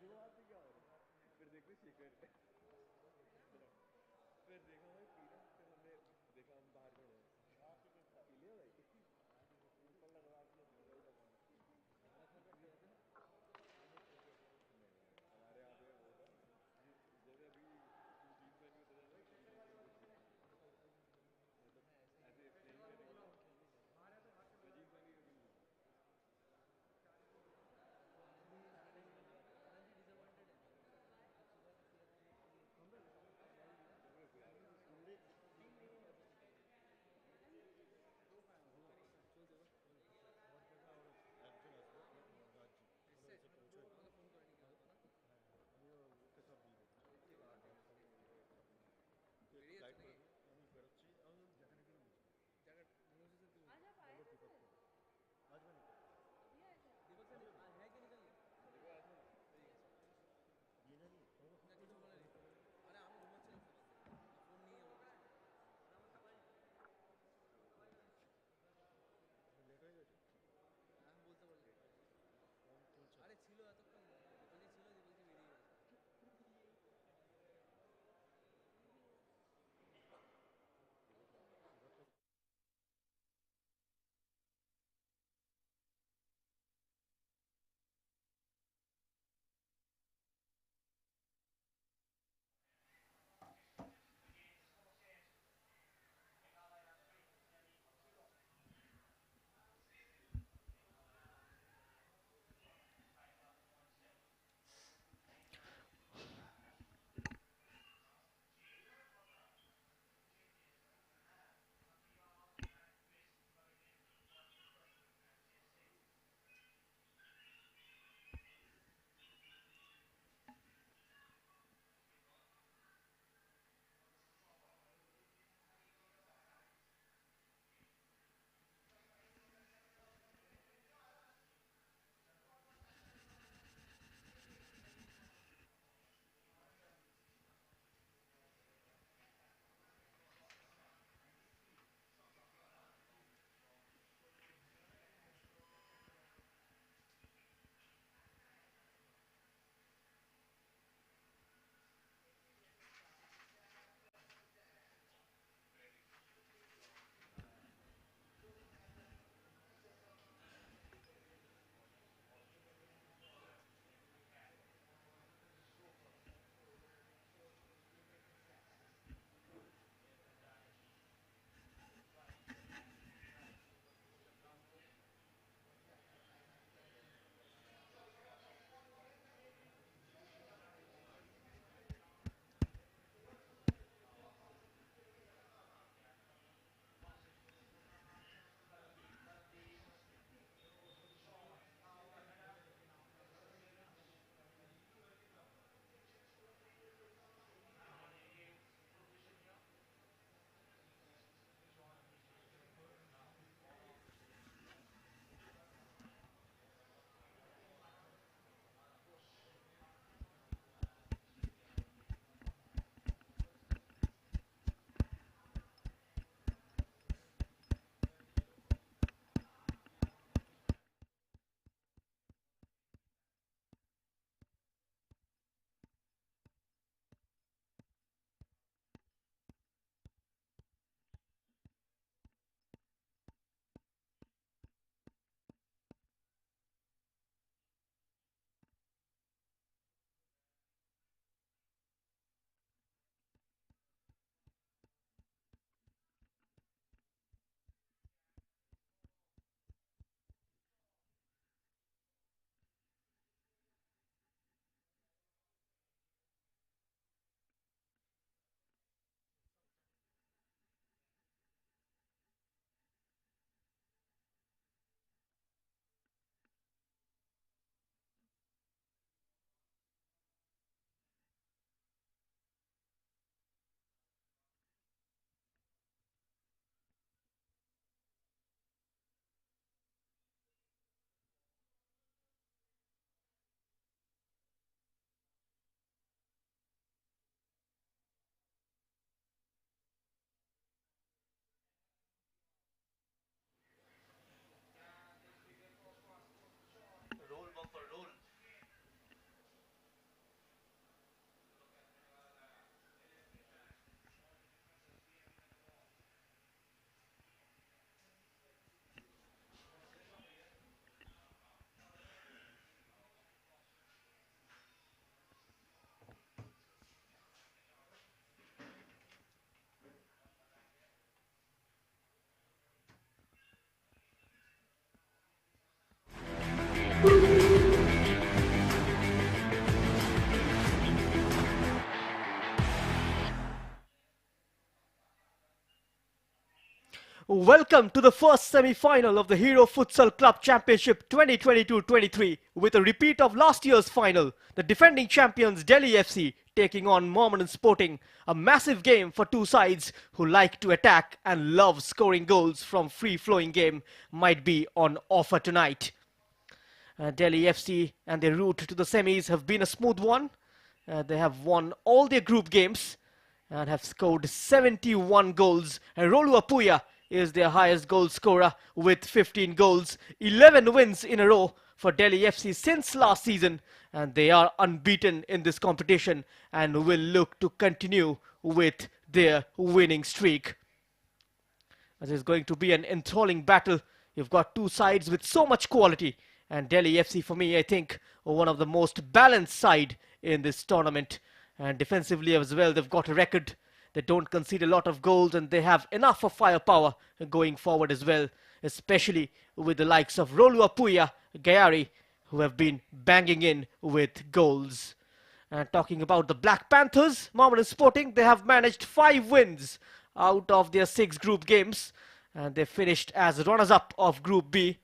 दो हाथ से क्या हो रहा है? फिर देखो शिखर, फिर देखा भाई पीना, फिर हमने देखा हम बाहर खड़े हैं, पी लिया भाई, ऊपर लगवा के वही लगाना। नहीं यार, हमारे यहाँ पे वो था, जैसे अभी तू जीन्स पहन के उतर जाता है किसी ने वो चीज़, मतलब ऐसे प्लेइंग में नहीं था, मैं जीन्स पहन के कभी नहीं उतरा। डिसअपॉइंटेड है आज सुबह किसी ने सुन रहे हो? रुक यार, सुन Welcome to the first semi-final of the Hero Futsal Club Championship 2022-23 with a repeat of last year's final. The defending champions Delhi FC taking on Mohammeden Sporting. A massive game for two sides who like to attack and love scoring goals from free-flowing game might be on offer tonight. Delhi FC and their route to the semis have been a smooth one. They have won all their group games and have scored 71 goals. And Rolu Apuya is their highest goal scorer with 15 goals. 11 wins in a row for Delhi FC since last season, and they are unbeaten in this competition and will look to continue with their winning streak. This is going to be an enthralling battle. You've got two sides with so much quality, and Delhi FC, for me, I think, one of the most balanced side in this tournament. And defensively as well, they've got a record. They don't concede a lot of goals, and they have enough of firepower going forward as well, especially with the likes of Rolu Apuya, Gayari, who have been banging in with goals. And talking about the Black Panthers, Mohammeden Sporting, they have managed 5 wins out of their 6 group games, and they finished as runners-up of Group B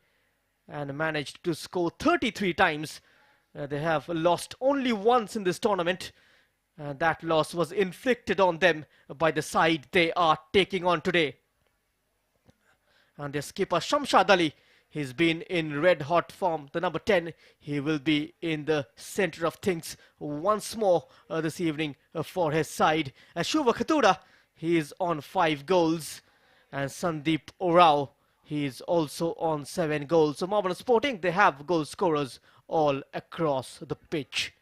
and managed to score 33 times. They have lost only once in this tournament. That loss was inflicted on them by the side they are taking on today. And their skipper Shamshad Ali, he's been in red hot form, the number 10. He will be in the center of things once more this evening for his side. Shubha Khatura, he is on 5 goals. And Sandeep Orao, he is also on 7 goals. So Mohammeden Sporting, they have goal scorers all across the pitch.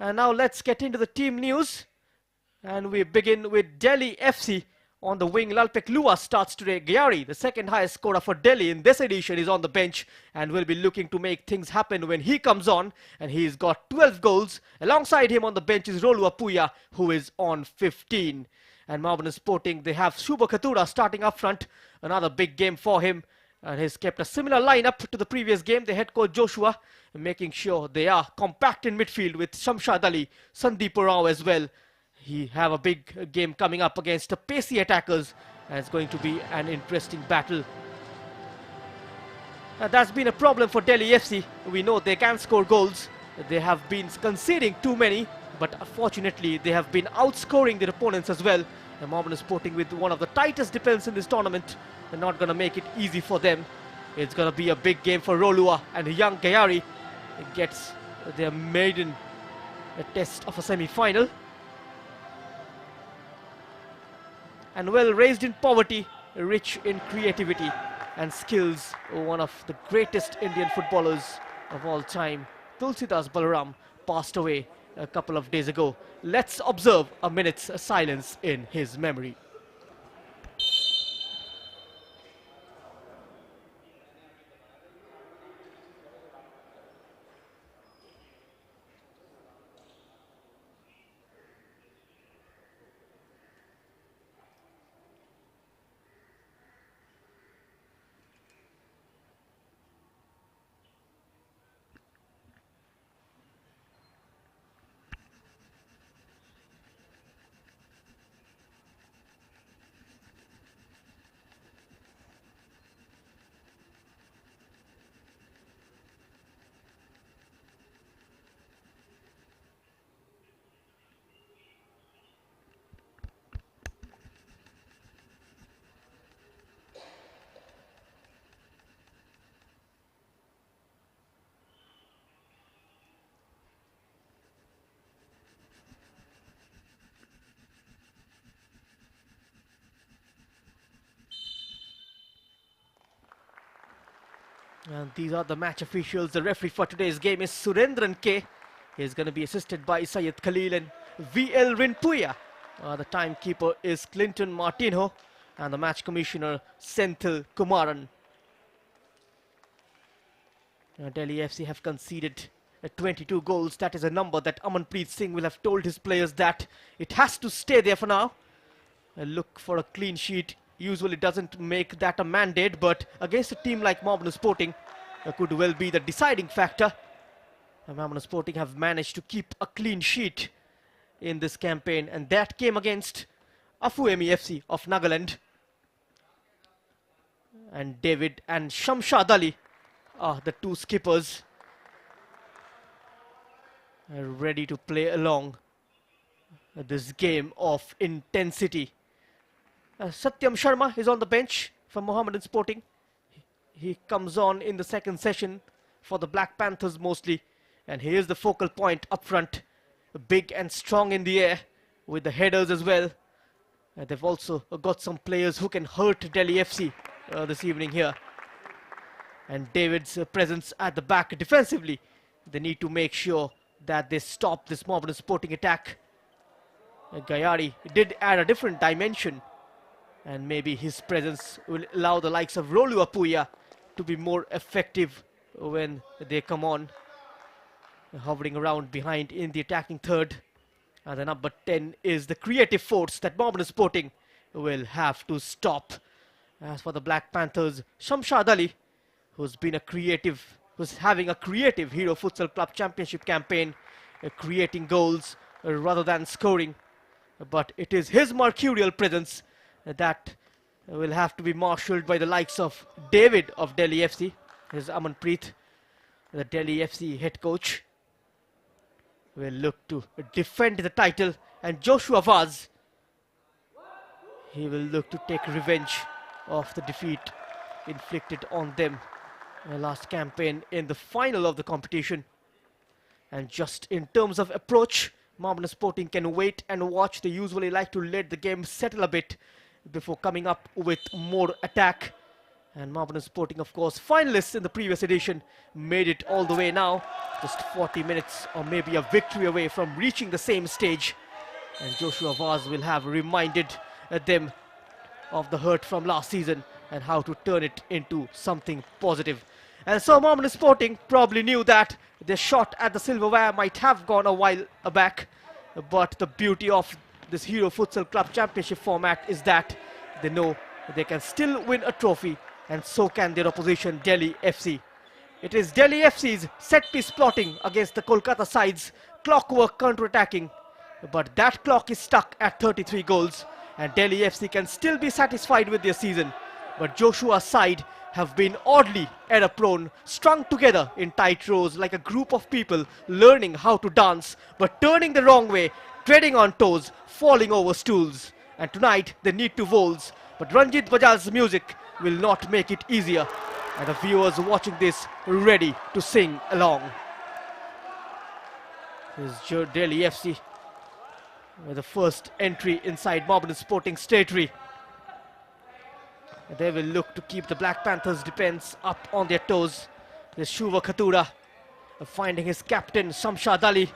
And now let's get into the team news. And we begin with Delhi FC. On the wing, Lalpek Lua starts today. Gayari, the second highest scorer for Delhi in this edition, is on the bench and will be looking to make things happen when he comes on. And he's got 12 goals. Alongside him on the bench is Rolu Apuya, who is on 15. And Mohammeden Sporting, they have Shubha Khatura starting up front. Another big game for him. And he's kept a similar lineup to the previous game. The head coach Joshua making sure they are compact in midfield with Shamshad Ali, Sandeep Orao as well. He have a big game coming up against the pacey attackers, and it's going to be an interesting battle. That's been a problem for Delhi FC. We know they can score goals. They have been conceding too many, but unfortunately they have been outscoring their opponents as well. And Mohammeden Sporting, with one of the tightest defense in this tournament, they're not going to make it easy for them. It's going to be a big game for Rolua, and young Gayari gets their maiden test of a semi-final. And well raised in poverty, rich in creativity and skills, one of the greatest Indian footballers of all time, Tulsidas Balaram, passed away a couple of days ago. Let's observe a minute's silence in his memory. And these are the match officials. The referee for today's game is Surendran K. He's going to be assisted by Syed Khalil and VL Rinpuya. The timekeeper is Clinton Martino, and the match commissioner Senthil Kumaran. Delhi FC have conceded 22 goals. That is a number that Amanpreet Singh will have told his players that it has to stay there for now. Look for a clean sheet. Usually doesn't make that a mandate, but against a team like Mohammeden Sporting, could well be the deciding factor. Mohammeden Sporting have managed to keep a clean sheet in this campaign, and that came against Afuemi FC of Nagaland. And David and Shamshad Ali are the two skippers, ready to play along this game of intensity. Satyam Sharma is on the bench for Mohammeden Sporting. He comes on in the second session for the Black Panthers mostly, and he is the focal point up front, big and strong in the air with the headers as well. They've also got some players who can hurt Delhi FC this evening here. And David's presence at the back defensively, they need to make sure that they stop this Mohammeden Sporting attack. Gayari did add a different dimension, and maybe his presence will allow the likes of Rolu Apuya to be more effective when they come on, hovering around behind in the attacking third. And the number 10 is the creative force that Mohammeden Sporting will have to stop. As for the Black Panthers, Shamshad Ali, who's having a creative Hero Futsal Club Championship campaign, creating goals rather than scoring. But it is his mercurial presence that will have to be marshalled by the likes of David of Delhi FC. His Amanpreet, the Delhi FC head coach, will look to defend the title, and Joshua Vaz, he will look to take revenge of the defeat inflicted on them last campaign in the final of the competition. And just in terms of approach, Mohammeden Sporting can wait and watch. They usually like to let the game settle a bit before coming up with more attack. And Mohammeden Sporting, of course, finalists in the previous edition, made it all the way now, just 40 minutes or maybe a victory away from reaching the same stage. And Joshua Vaz will have reminded them of the hurt from last season and how to turn it into something positive. And so Mohammeden Sporting probably knew that their shot at the silverware might have gone a while back, but the beauty of this Hero Futsal Club Championship format is that they know they can still win a trophy, and so can their opposition Delhi FC. It is Delhi FC's set-piece plotting against the Kolkata side's clockwork counter-attacking, but that clock is stuck at 33 goals, and Delhi FC can still be satisfied with their season. But Joshua's side have been oddly error-prone, strung together in tight rows like a group of people learning how to dance, but turning the wrong way, treading on toes, falling over stools. And tonight they need to waltz, but Ranjit Bajaj's music will not make it easier, and the viewers watching this ready to sing along. This is Delhi FC with the first entry inside Mohammeden Sporting's territory. They will look to keep the Black Panthers' defense up on their toes. There's Shuva Khatura finding his captain Shamshad Ali.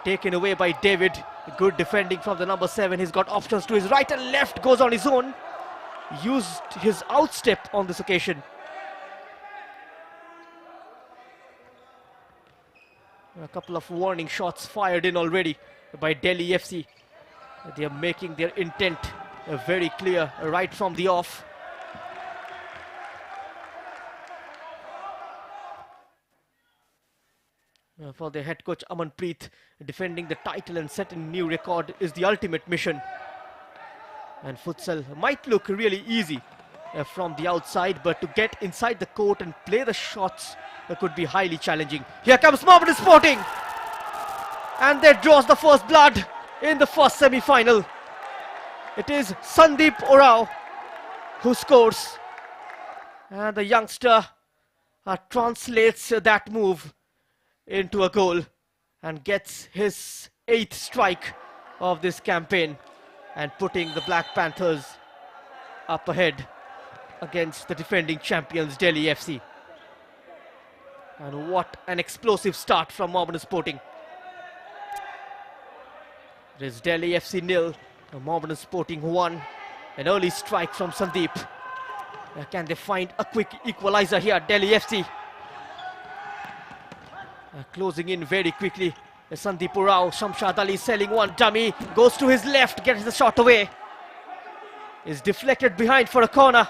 Taken away by David. Good defending from the number 7. He's got options to his right and left. Goes on his own. Used his outstep on this occasion. A couple of warning shots fired in already by Delhi FC. They are making their intent very clear right from the off. For their head coach Amanpreet, defending the title and setting a new record is the ultimate mission. And futsal might look really easy from the outside, but to get inside the court and play the shots could be highly challenging. Here comes Mohammeden Sporting, and there draws the first blood in the first semi-final. It is Sandeep Orao who scores, and the youngster translates that move into a goal and gets his 8th strike of this campaign, and putting the Black Panthers up ahead against the defending champions Delhi FC. And what an explosive start from Mohammeden Sporting. It is Delhi FC 0, Mohammeden Sporting 1. An early strike from Sandeep. Can they find a quick equalizer here? Delhi FC closing in very quickly. Sandeep Orao, Shamshad Ali selling one dummy. Goes to his left, gets the shot away. Is deflected behind for a corner.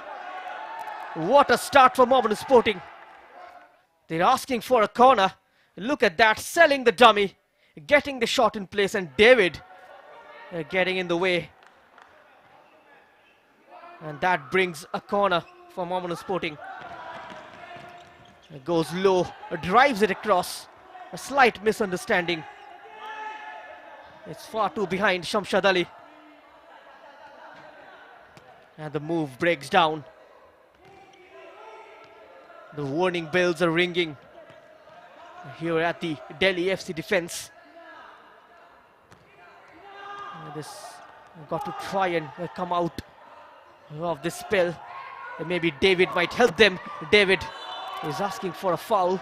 What a start for Mohammeden Sporting. They're asking for a corner. Look at that, selling the dummy, getting the shot in place, and David getting in the way And that brings a corner for Mohammeden Sporting. It goes low, drives it across. A slight misunderstanding. It's far too behind Shamshad Ali. And the move breaks down. The warning bells are ringing here at the Delhi FC defense. This got to try and come out of this spell. Maybe David might help them. David is asking for a foul.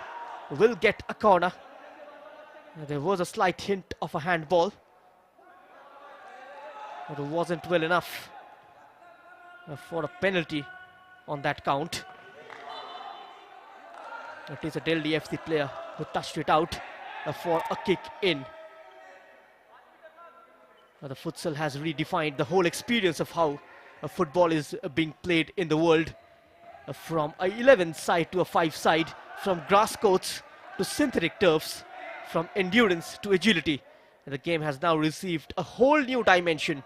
Will get a corner. There was a slight hint of a handball, but it wasn't well enough for a penalty on that count. It is a Delhi FC player who touched it out for a kick in. The futsal has redefined the whole experience of how football is being played in the world. From a 11 side to a 5 side, from grass courts to synthetic turfs, from endurance to agility. The game has now received a whole new dimension.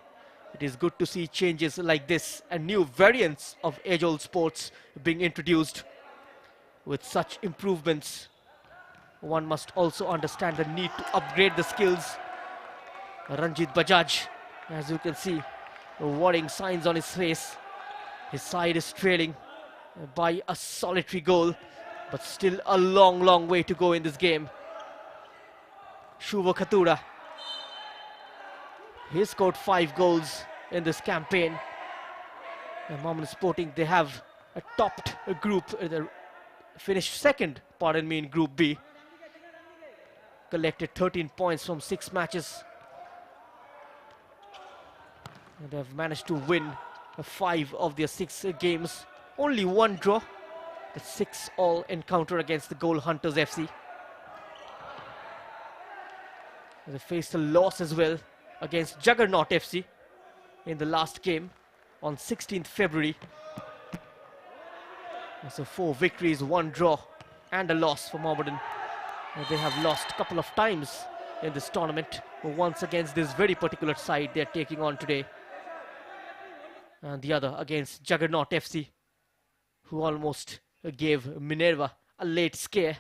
It is good to see changes like this and new variants of age-old sports being introduced. With such improvements, one must also understand the need to upgrade the skills. Ranjit Bajaj, as you can see, warning signs on his face. His side is trailing by a solitary goal, but still a long way to go in this game. Shubha Khatura, he scored 5 goals in this campaign. Mohammeden Sporting, they have topped a group, finished second, pardon me, in Group B. Collected 13 points from 6 matches. And they have managed to win 5 of their 6 games. Only 1 draw. The 6 all encounter against the Goal Hunters FC. They faced a loss as well against Juggernaut FC in the last game on 16th February. So 4 victories, 1 draw and a loss for Mohammeden. They have lost a couple of times in this tournament, once against this very particular side they are taking on today, and the other against Juggernaut FC, who almost gave Minerva a late scare.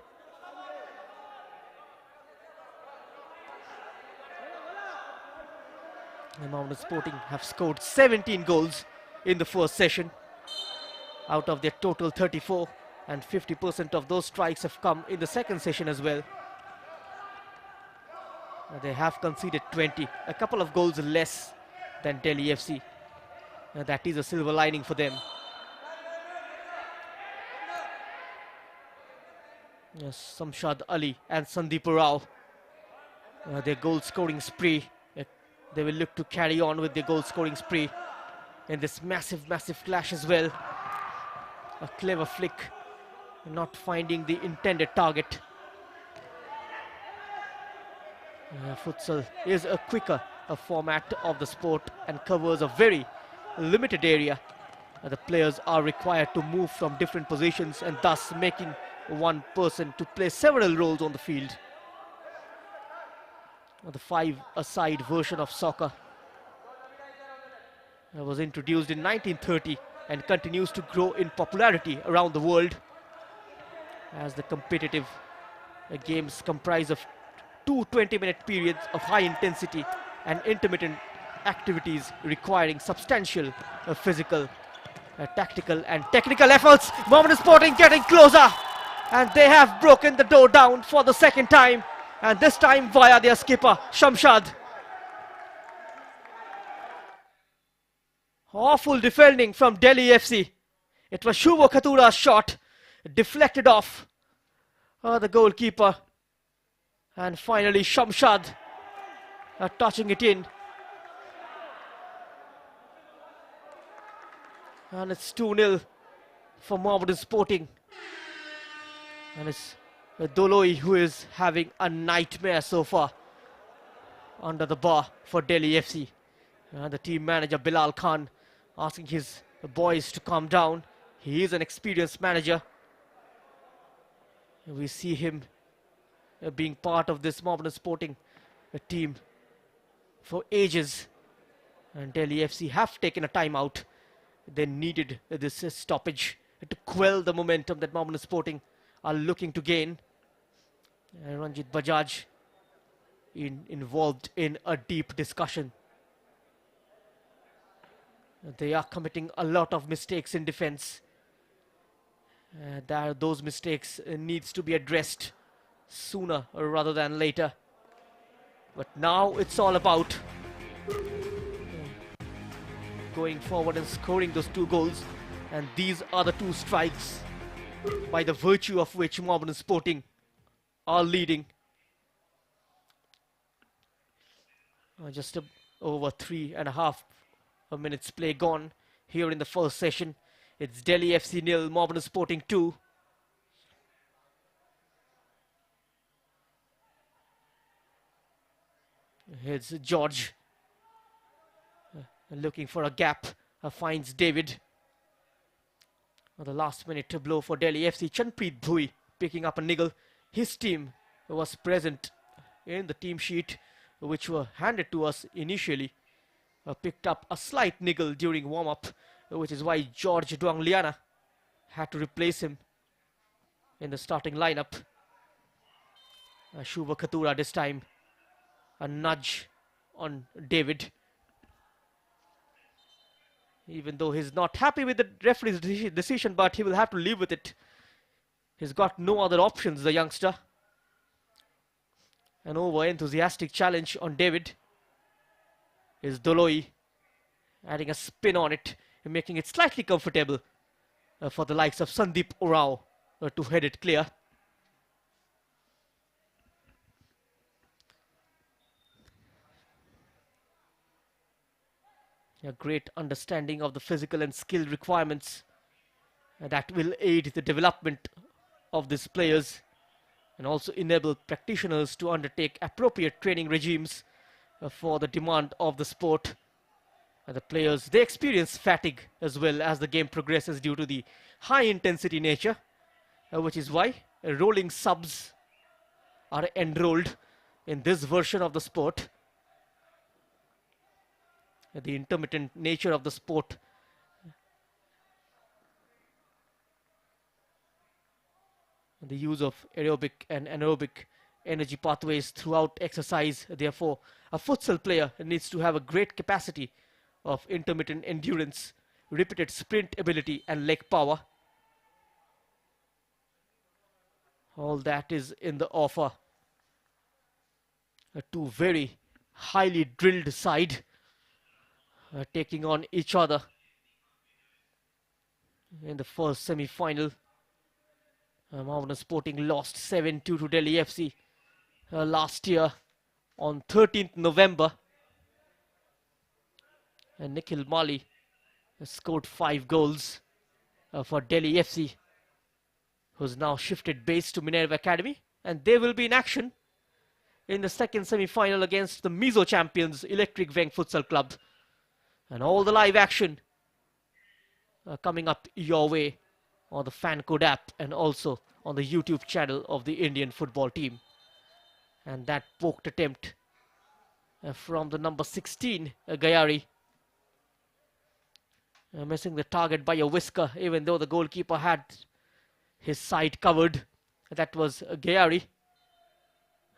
And Mohammeden Sporting have scored 17 goals in the first session out of their total 34, and 50% of those strikes have come in the second session as well. They have conceded 20, a couple of goals less than Delhi FC. That is a silver lining for them. Yes, Shamshad Ali and Sandeep Rao, their goal scoring spree. They will look to carry on with their goal scoring spree in this massive clash as well. A clever flick, not finding the intended target. Futsal is a quicker format of the sport and covers a very limited area. The players are required to move from different positions and thus making one person to play several roles on the field. The 5-a-side version of soccer was introduced in 1930 and continues to grow in popularity around the world, as the competitive games comprise of 2 20-minute periods of high intensity and intermittent activities requiring substantial physical, tactical and technical efforts. Mohammeden Sporting getting closer, and they have broken the door down for the second time, and this time via their skipper Shamshad. Awful defending from Delhi FC. It was Shubha Khatura's shot, deflected off the goalkeeper, and finally Shamshad touching it in. And it's 2-0 for Mohammeden Sporting. And it's Doloi who is having a nightmare so far under the bar for Delhi FC. The team manager Bilal Khan asking his boys to calm down. He is an experienced manager. We see him being part of this Mohammeden Sporting team for ages. And Delhi FC have taken a timeout They needed this stoppage to quell the momentum that Mohammeden Sporting are looking to gain. Ranjit Bajaj involved in a deep discussion. They are committing a lot of mistakes in defense. Those mistakes needs to be addressed sooner rather than later. But now it's all about going forward and scoring those 2 goals. And these are the 2 strikes by the virtue of which Mohammeden Sporting are leading. Just over 3.5 minutes play gone here in the first session. It's Delhi FC 0, Mohammeden Sporting 2. Here's George looking for a gap. Finds David. The last minute blow for Delhi FC. Chanpreet Bhui picking up a niggle. His team was present in the team sheet which were handed to us initially. Picked up a slight niggle during warm-up, which is why George Duangliana had to replace him in the starting lineup. Shubha Khatura this time. A nudge on David. Even though he's not happy with the referee's decision, but he will have to live with it. He's got no other options, the youngster. An over-enthusiastic challenge on David. Is Doloi adding a spin on it and making it slightly comfortable for the likes of Sandeep Orao to head it clear. A great understanding of the physical and skill requirements that will aid the development of these players and also enable practitioners to undertake appropriate training regimes for the demand of the sport. The players, they experience fatigue as well as the game progresses due to the high intensity nature, which is why rolling subs are enrolled in this version of the sport. The intermittent nature of the sport the use of aerobic and anaerobic energy pathways throughout exercise. Therefore, a futsal player needs to have a great capacity of intermittent endurance, repeated sprint ability and leg power. All that is in the offer. Two very highly drilled side taking on each other in the first semi-final. Mohammeden Sporting lost 7-2 to Delhi FC last year on 13th November. And Nikhil Mali scored 5 goals for Delhi FC, who's now shifted base to Minerva Academy, and they will be in action in the second semi-final against the Mizo champions Electric Veng Futsal Club. And all the live action coming up your way on the Fan Code app and also on the YouTube channel of the Indian football team. And that poked attempt from the number 16, Gayari. Missing the target by a whisker, even though the goalkeeper had his side covered. That was Gayari,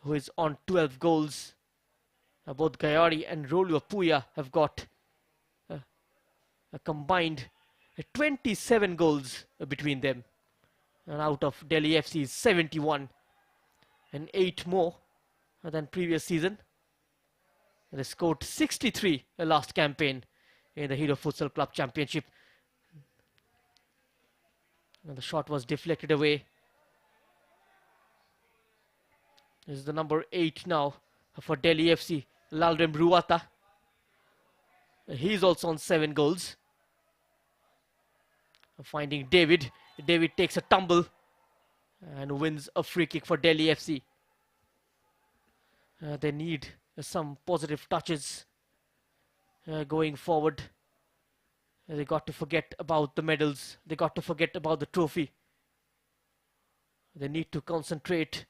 who is on 12 goals. Both Gayari and Rolu Apuya have got a combined 27 goals between them. And out of Delhi FC's 71, and 8 more than previous season. They scored 63 last campaign in the Hero Futsal Club Championship. And the shot was deflected away. This is the number 8 now for Delhi FC, Lalrem Ruata. He's also on 7 goals. Finding David. David takes a tumble and wins a free kick for Delhi FC. They need some positive touches going forward. They got to forget about the medals. They got to forget about the trophy. They need to concentrate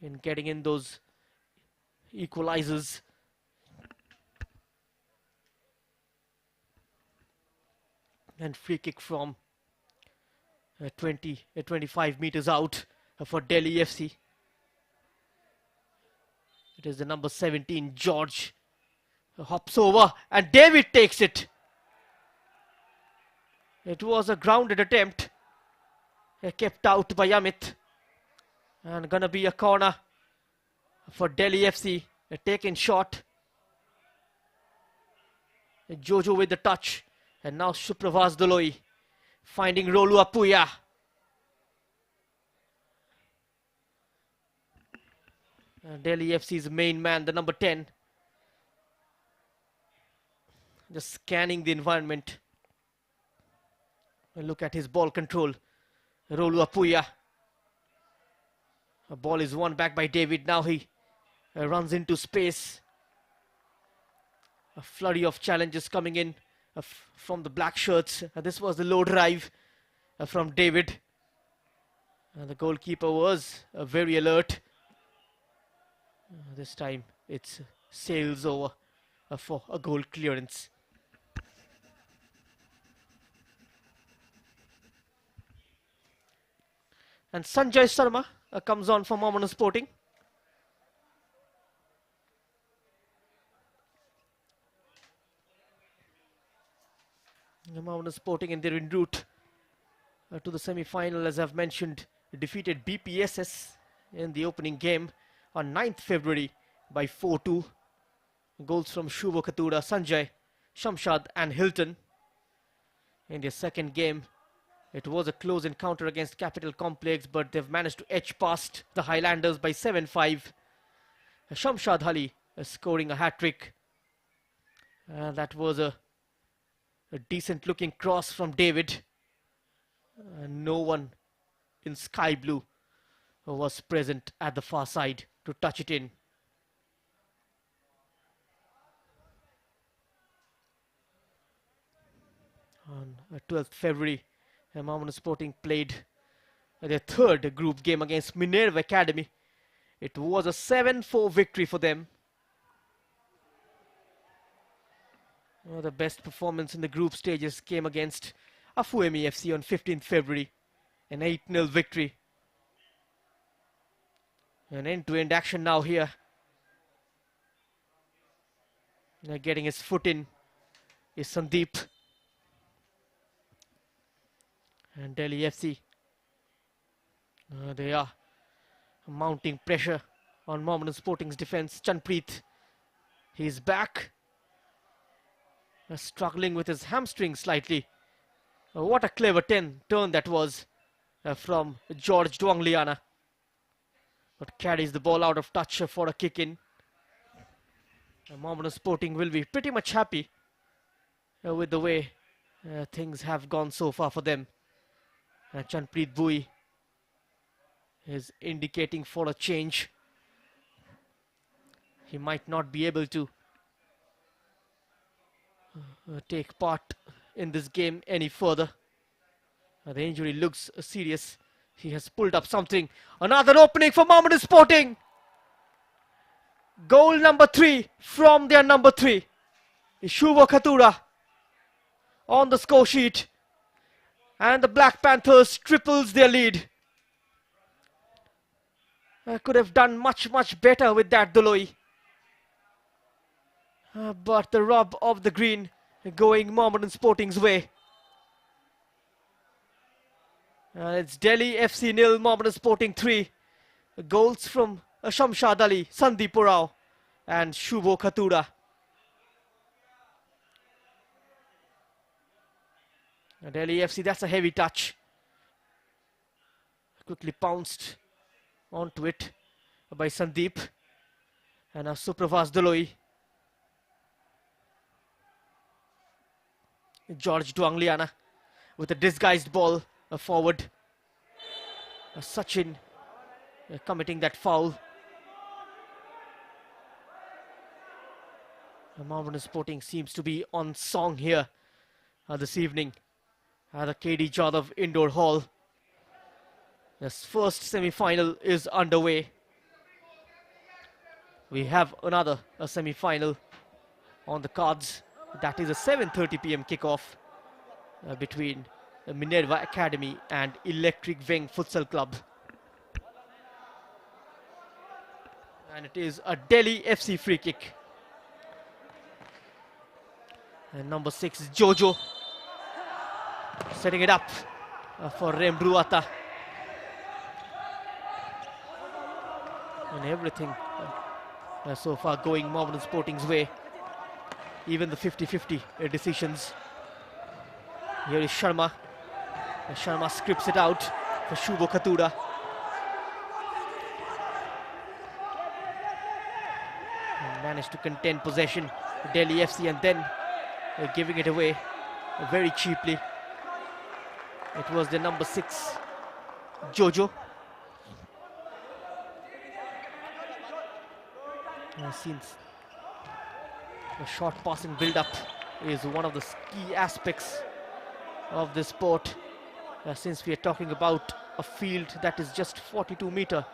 in getting in those equalizers. And free kick from 25 meters out for Delhi FC. It is the number 17, George. Hops over and David takes it. It was a grounded attempt. Kept out by Amit. And gonna be a corner for Delhi FC. A taken shot. Jojo with the touch. And now Supravas Doloi finding Rolu Apuya. Delhi FC's main man, the number 10. Just scanning the environment. Look at his ball control. Rolu Apuya. A ball is won back by David. Now he runs into space. A flurry of challenges coming in from the black shirts. This was the low drive from David. The goalkeeper was very alert. This time it's sails over for a goal clearance. And Sanjay Sharma comes on for Mohammeden Sporting. Mohammeden Sporting, and they're en route to the semi-final, as I've mentioned, defeated BPSS in the opening game on 9th February by 4-2. Goals from Shubho Khatura, Sanjay, Shamshad and Hilton. In their second game, it was a close encounter against Capital Complex, but they've managed to edge past the Highlanders by 7-5. Shamshad Ali scoring a hat-trick. That was a decent looking cross from David. No one in sky blue was present at the far side to touch it in. On 12th February, Mohammeden Sporting played their third group game against Minerva Academy. It was a 7-4 victory for them. The best performance in the group stages came against Afuemi FC on 15th February. An 8-0 victory. An end-to-end action now here. Getting his foot in is Sandeep. And Delhi FC. They are mounting pressure on Mohammeden Sporting's defense. Chanpreet, he's back. Struggling with his hamstring slightly. What a clever turn that was from George Duangliana. But carries the ball out of touch for a kick in. Mohammeden Sporting will be pretty much happy with the way things have gone so far for them. Chanpreet Bui is indicating for a change. He might not be able to take part in this game any further. The injury looks serious. He has pulled up something. Another opening for Mohammeden Sporting. Goal number 3 from their number 3. Shubho Khatura on the score sheet. And the Black Panthers triples their lead. Could have done much better with that, Doloi. But the rub of the green going Mohammeden Sporting's way. It's Delhi FC 0, Mohammeden Sporting 3. Goals from Shamshad Ali, Sandeep Urao and Shubho Khatura. Delhi FC, that's a heavy touch. Quickly pounced onto it by Sandeep. And now Supravas Doloi. George Duangliana with a disguised ball forward. Sachin committing that foul. Mohammeden Sporting seems to be on song here this evening at the KD Jadhav Indoor Hall. This first semi-final is underway. We have another semi-final on the cards. That is a 7:30 p.m. kickoff. between Minerva Academy and Electric Wing Futsal Club. And it is a Delhi FC free kick. And number 6, Jojo, setting it up for Rembruata. And everything so far going Mohammeden Sporting's way. Even the 50-50 decisions. Here is Sharma. And Sharma scripts it out for Shubho Khatura. And managed to contain possession, Delhi FC, and then giving it away very cheaply. It was the number 6, Jojo. Since the short passing build-up is one of the key aspects of this sport, since we are talking about a field that is just 42 meter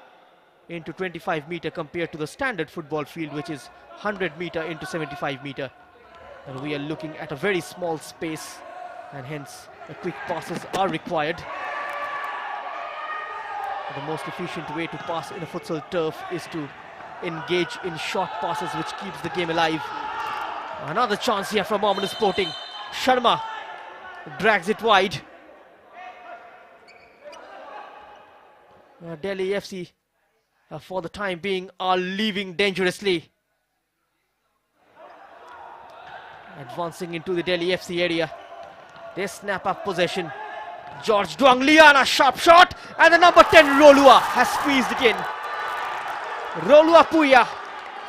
into 25 meter compared to the standard football field, which is 100 meter into 75 meter. And we are looking at a very small space, and hence quick passes are required. The most efficient way to pass in a futsal turf is to engage in short passes, which keeps the game alive. Another chance here from Mohammeden Sporting. Sharma drags it wide. Delhi FC for the time being are leaving dangerously. Advancing into the Delhi FC area. They snap up possession. George Duangliana, sharp shot, and the number 10 Rolua has squeezed it in. Rolua Puya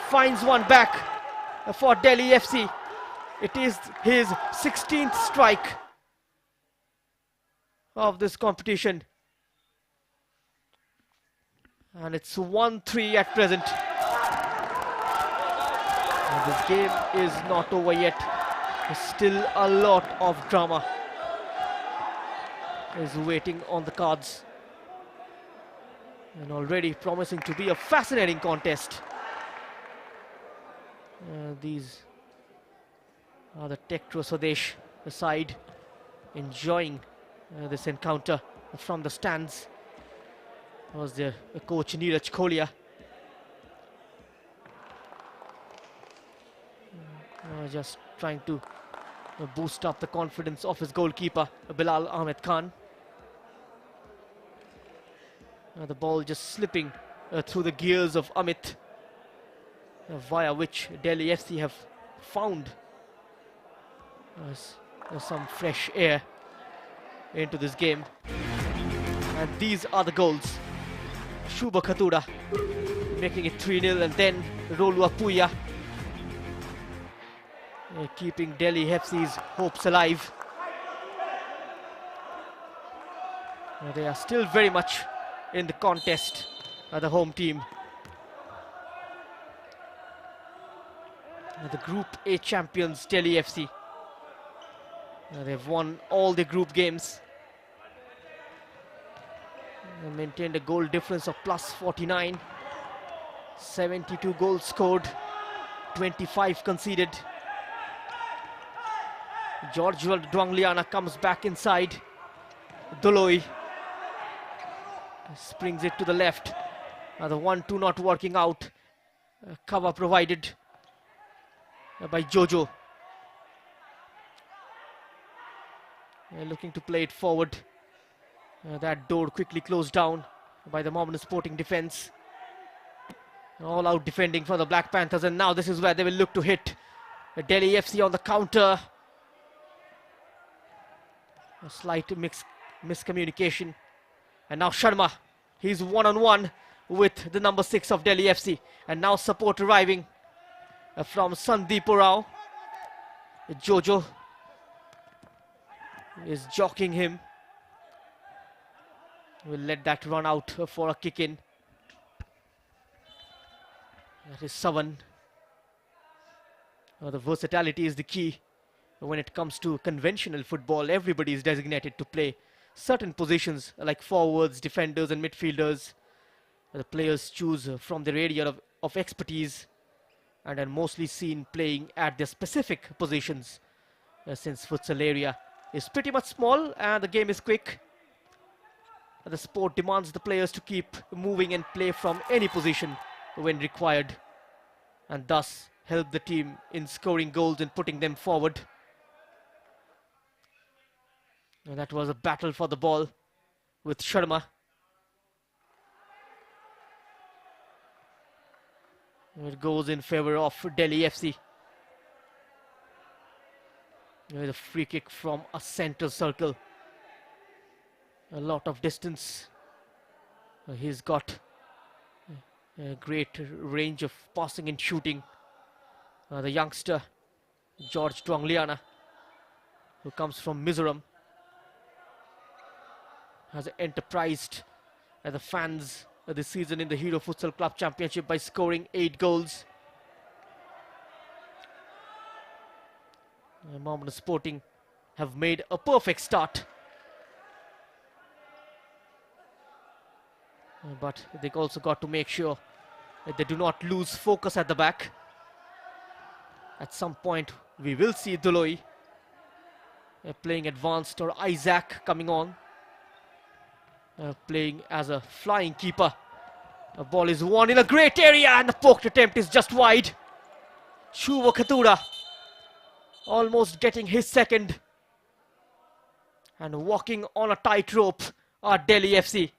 finds one back for Delhi FC. It is his 16th strike of this competition. And it's 1-3 at present. And this game is not over yet. There's still a lot of drama is waiting on the cards. And already promising to be a fascinating contest. These are the Tektro Swadesh side enjoying this encounter from the stands. Was their coach Neeraj Kholia. Just trying to boost up the confidence of his goalkeeper Bilal Ahmed Khan. The ball just slipping through the gears of Amit, via which Delhi FC have found some fresh air into this game. And these are the goals. Shubha Khatura making it 3-0, and then Rolua Puya keeping Delhi FC's hopes alive. They are still very much in the contest, the home team. The Group A champions, Delhi FC. They've won all the group games. They maintained a goal difference of plus 49. 72 goals scored, 25 conceded. George Duangliana comes back inside. Doloi springs it to the left. The 1-2 not working out. Cover provided by Jojo. Looking to play it forward. That door quickly closed down by the Mohammeden Sporting defense. All out defending for the Black Panthers, and now this is where they will look to hit. Delhi FC on the counter. A slight miscommunication. And now Sharma, he's one-on-one with the number 6 of Delhi FC. And now support arriving from Sandeep Rao. Jojo is jockeying him. We'll let that run out for a kick in. That is Savan. The versatility is the key. When it comes to conventional football, everybody is designated to play certain positions like forwards, defenders and midfielders. The players choose from their area of expertise and are mostly seen playing at their specific positions since futsal area is pretty much small and the game is quick. The sport demands the players to keep moving and play from any position when required, and thus help the team in scoring goals and putting them forward. And that was a battle for the ball with Sharma. It goes in favor of Delhi FC. With a free kick from a center circle. A lot of distance. He's got a great range of passing and shooting. The youngster, George Dwangliana, who comes from Mizoram, has enterprised the fans this season in the Hero Futsal Club Championship by scoring 8 goals. Mohammeden Sporting have made a perfect start, but they also got to make sure that they do not lose focus at the back. At some point we will see Duloi playing advanced, or Isaac coming on, playing as a flying keeper. A ball is won in a great area and the poked attempt is just wide. Shuvo Khatura almost getting his second, and walking on a tightrope are Delhi FC.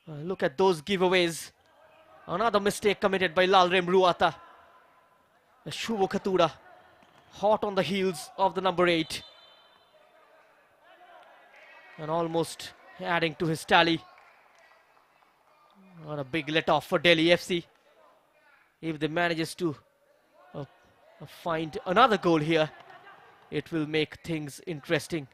Look at those giveaways. Another mistake committed by Lalrem Ruata. Shuvo Khatura hot on the heels of the number 8 and almost adding to his tally. On a big let off for Delhi FC. If they manages to find another goal here, it will make things interesting.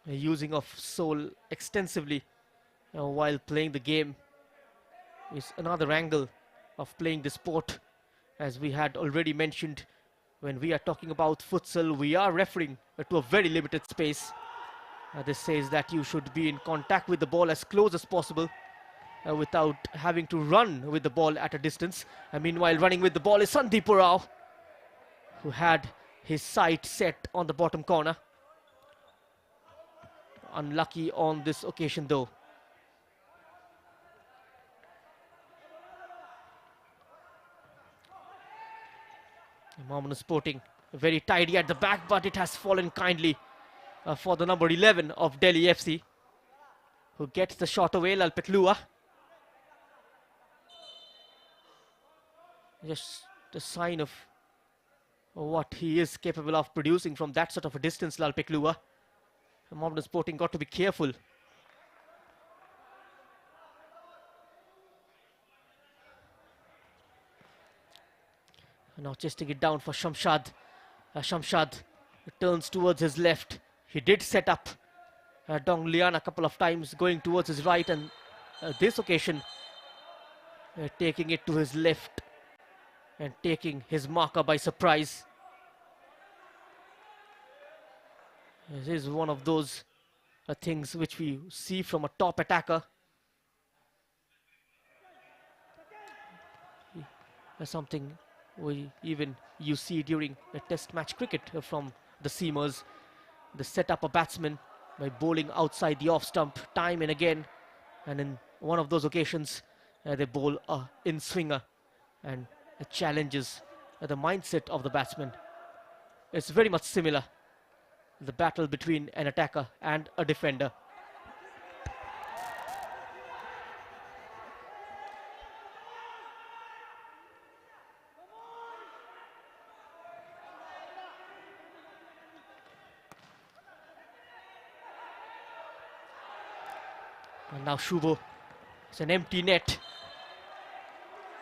Using of soul extensively while playing the game is another angle of playing the sport. As we had already mentioned, when we are talking about futsal, we are referring to a very limited space. This says that you should be in contact with the ball as close as possible without having to run with the ball at a distance. And meanwhile, running with the ball is Sandeep Rao, who had his sight set on the bottom corner. Unlucky on this occasion though. Mohammeden Sporting very tidy at the back, but it has fallen kindly for the number 11 of Delhi FC, who gets the shot away, Lalpetlua. Just a sign of what he is capable of producing from that sort of a distance, Lalpetlua. Mohammeden Sporting got to be careful. Now chasing it down for Shamshad. Shamshad turns towards his left. He did set up Donglian a couple of times, going towards his right, and this occasion taking it to his left and taking his marker by surprise. This is one of those things which we see from a top attacker. Something you see during a test match cricket from the seamers. They set up a batsman by bowling outside the off stump time and again, and in one of those occasions they bowl a in swinger, and it challenges the mindset of the batsman. It's very much similar, the battle between an attacker and a defender. And now Shubo. It's an empty net.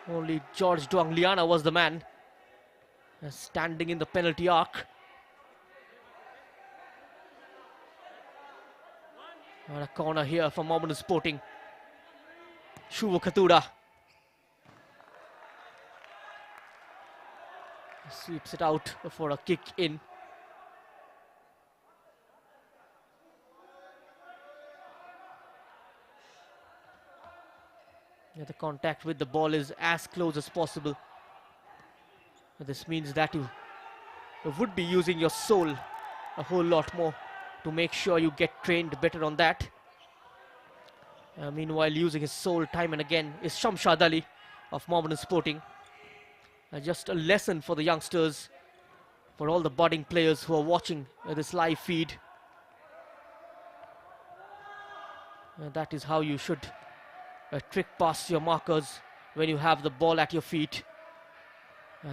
Only George Dwangliana was the man standing in the penalty arc. And a corner here for Mohammeden Sporting. Shubo Khatura sweeps it out for a kick in. The contact with the ball is as close as possible. This means that you would be using your soul a whole lot more to make sure you get trained better on that. Meanwhile, using his soul time and again is Shamshad Ali of Mohammeden Sporting. Just a lesson for the youngsters, for all the budding players who are watching this live feed. That is how you should trick past your markers when you have the ball at your feet.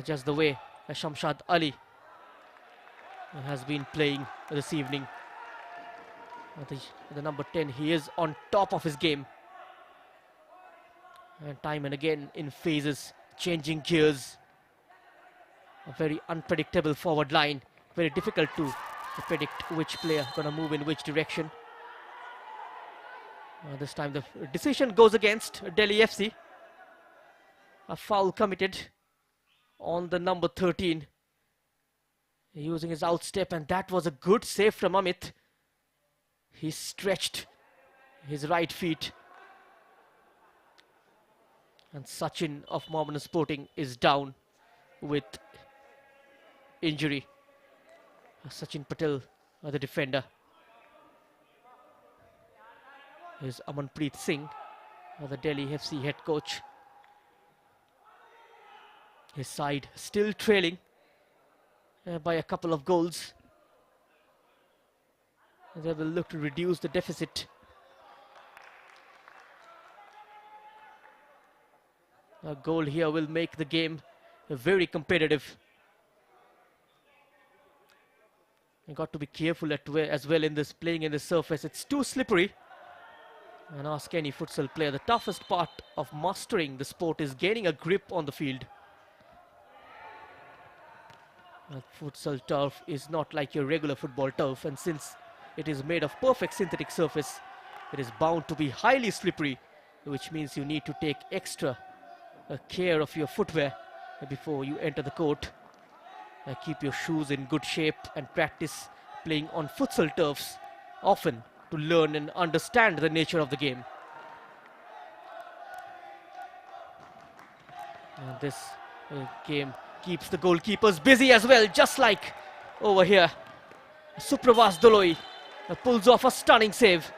Just the way Shamshad Ali has been playing this evening. The number 10, he is on top of his game. And time and again in phases, changing gears. A very unpredictable forward line. Very difficult to predict which player gonna move in which direction. This time the decision goes against Delhi FC. A foul committed on the number 13. Using his outstep, and that was a good save from Amit. He stretched his right feet. And Sachin of Mohammeden Sporting is down with injury. Sachin Patel, the defender. Is Amanpreet Singh, the Delhi FC head coach. His side still trailing by a couple of goals. They will look to reduce the deficit. A goal here will make the game very competitive. You got to be careful as well in this playing in the surface. It's too slippery. And ask any futsal player, the toughest part of mastering the sport is gaining a grip on the field. Futsal turf is not like your regular football turf, and since it is made of perfect synthetic surface, it is bound to be highly slippery, which means you need to take extra care of your footwear before you enter the court. Keep your shoes in good shape and practice playing on futsal turfs often to learn and understand the nature of the game. This game keeps the goalkeepers busy as well, just like over here. Supravas Doloi pulls off a stunning save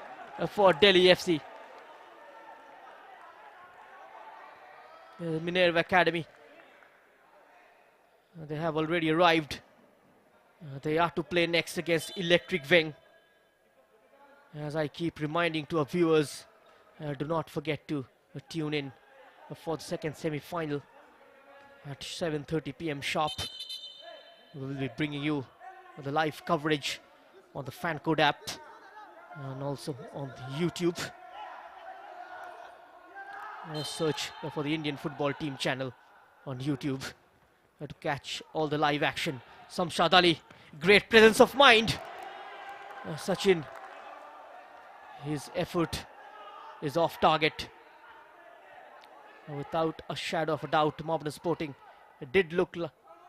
for Delhi FC. Minerva Academy, they have already arrived. They are to play next against Electric Weng. As I keep reminding to our viewers, do not forget to tune in for the second semi-final at 7:30 p.m. sharp. We will be bringing you the live coverage on the FanCode app and also on YouTube. Search for the Indian Football Team channel on YouTube to catch all the live action. Shamshad Ali, great presence of mind. Sachin, his effort is off target. Without a shadow of a doubt, Mohammeden Sporting did look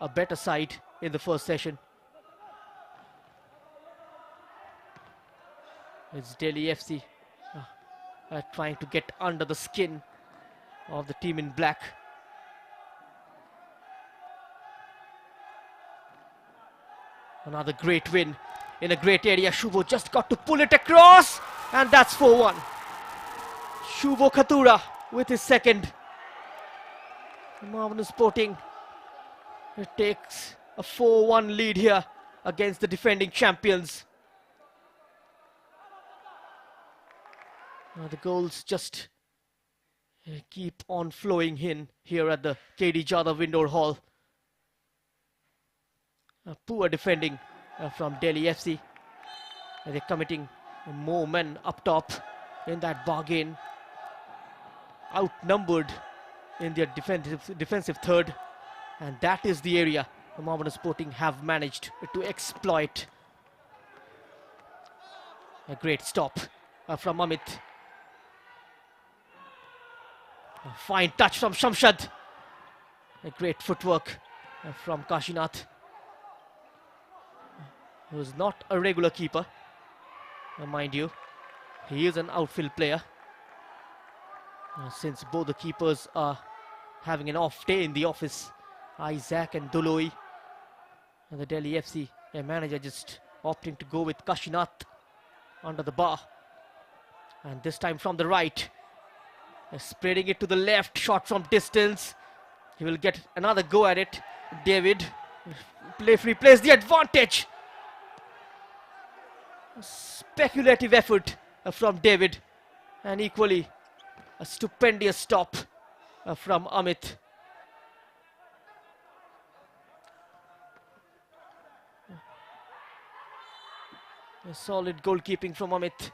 a better side in the first session. It's Delhi FC trying to get under the skin of the team in black. Another great win in a great area. Shubho just got to pull it across, and that's 4-1. Shubho Khatura with his second. Mohammeden Sporting takes a 4-1 lead here against the defending champions. The goals just keep on flowing in here at the KD Jadhav Indoor Hall. Poor defending from Delhi FC. They're committing more men up top in that bargain. Outnumbered in their defensive third. And that is the area the Mohammeden Sporting have managed to exploit. A great stop from Amit. A fine touch from Shamshad. A great footwork from Kashinath, who is not a regular keeper, mind you. He is an outfield player. Since both the keepers are having an off day in the office, Isaac and Doloi, and the Delhi FC manager just opting to go with Kashinath under the bar. And this time from the right, spreading it to the left, shot from distance. He will get another go at it. David playfully plays the advantage. Speculative effort from David, and equally a stupendous stop from Amit. A solid goalkeeping from Amit.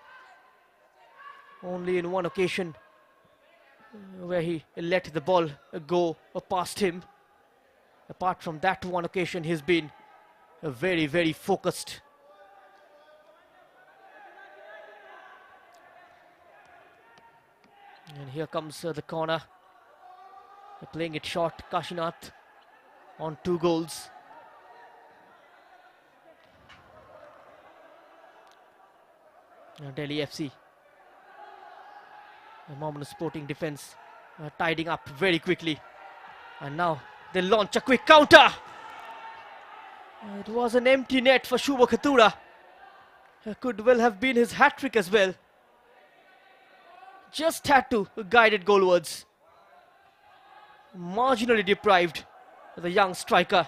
Only in one occasion where he let the ball go past him. Apart from that one occasion, he's been very, very focused. And here comes the corner. Playing it short, Kashinath on 2 goals. Delhi FC, Mohammeden Sporting defense tidying up very quickly. And now they launch a quick counter. It was an empty net for Shubha Khatura. Could well have been his hat-trick as well. Just had to guide it goalwards. Marginally deprived, the young striker.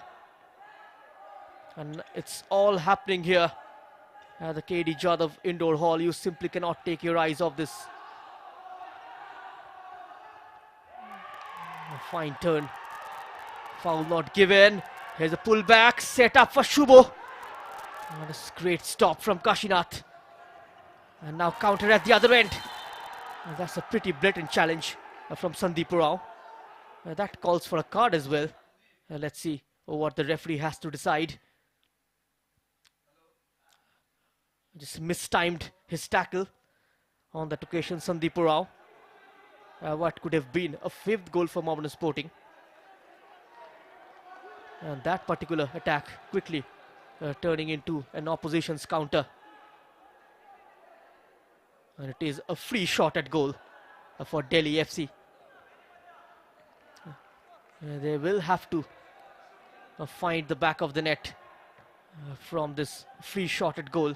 And it's all happening here at the KD Jadhav Indoor Hall. You simply cannot take your eyes off this. A fine turn. Foul not given. Here's a pullback set up for Shubho. And a great stop from Kashinath. And now counter at the other end. And that's a pretty blatant challenge from Sandeep Rao. That calls for a card as well. Let's see what the referee has to decide. Just mistimed his tackle on that occasion, Sandeep Rao. What could have been a 5th goal for Mohammeden Sporting. And that particular attack quickly turning into an opposition's counter. And it is a free shot at goal for Delhi FC. They will have to find the back of the net from this free shot at goal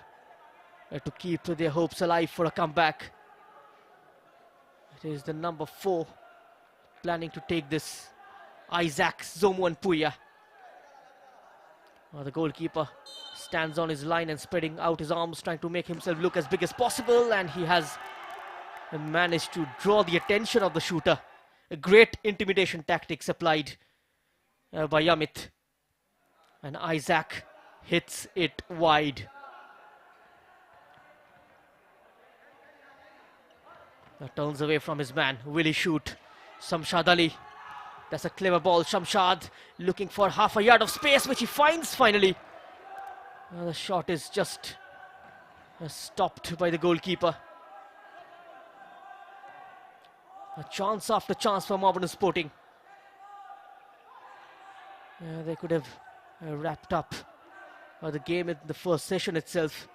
to keep their hopes alive for a comeback. It is the number 4 planning to take this, Isaac Zomuan Puya. The goalkeeper stands on his line and spreading out his arms, trying to make himself look as big as possible, and he has managed to draw the attention of the shooter. A great intimidation tactics applied by Amit, and Isaac hits it wide. Turns away from his man. Will he shoot? Shamshad Ali. That's a clever ball. Shamshad looking for half a yard of space, which he finds finally. The shot is just stopped by the goalkeeper. A chance after chance for Mohammeden Sporting. They could have wrapped up the game in the first session itself.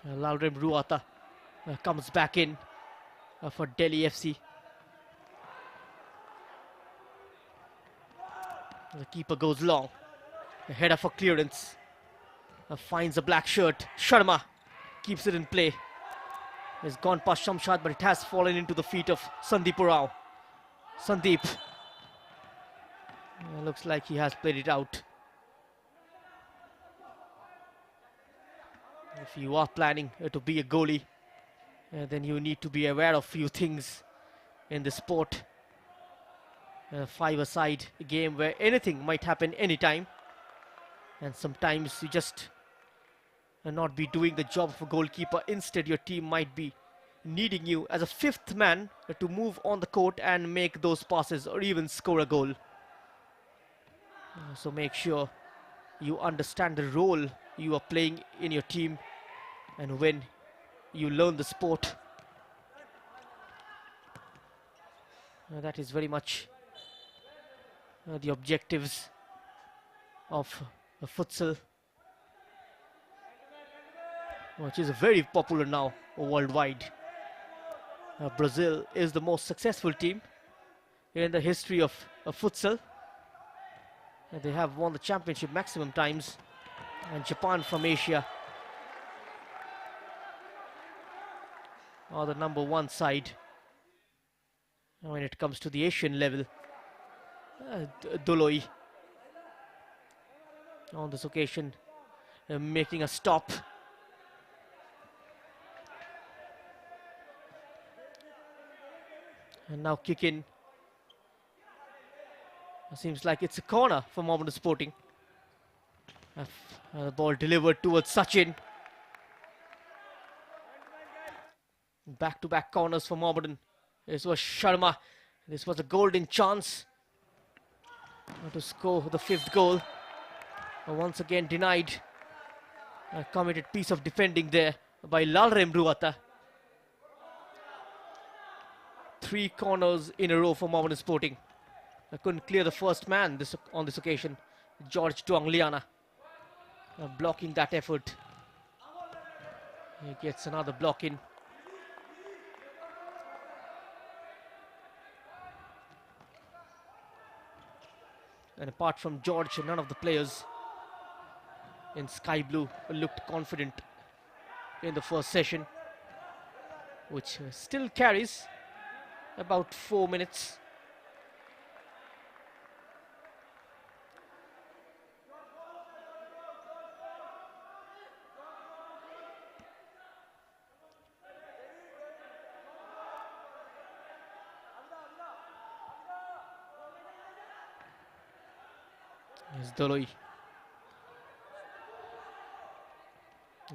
Lalrem Ruata comes back in for Delhi FC. The keeper goes long. A header for clearance. Finds a black shirt. Sharma keeps it in play. It's gone past Shamshad, but it has fallen into the feet of Sandeep Rao. Sandeep. Looks like he has played it out. If you are planning to be a goalie, then you need to be aware of few things in the sport. A 5-a-side game where anything might happen anytime, and sometimes you just not be doing the job of a goalkeeper. Instead, your team might be needing you as a 5th man to move on the court and make those passes or even score a goal. So make sure you understand the role you are playing in your team, and when you learn the sport. That is very much the objectives of futsal, which is very popular now worldwide. Brazil is the most successful team in the history of futsal. They have won the championship maximum times, and Japan from Asia are the number one side when it comes to the Asian level. Doloi on this occasion making a stop. And now kick in. Seems like it's a corner for Mohammeden Sporting. The ball delivered towards Sachin. Back-to-back corners for Mohammeden. This was Sharma. This was a golden chance to score the 5th goal. Once again denied. A committed piece of defending there by Lalrem Ruata. 3 corners in a row for Mohammeden Sporting. Couldn't clear the first man on this occasion. George Duangliana blocking that effort. He gets another block in. And apart from George, none of the players in sky blue looked confident in the first session, which still carries about 4 minutes. Here's Doloi.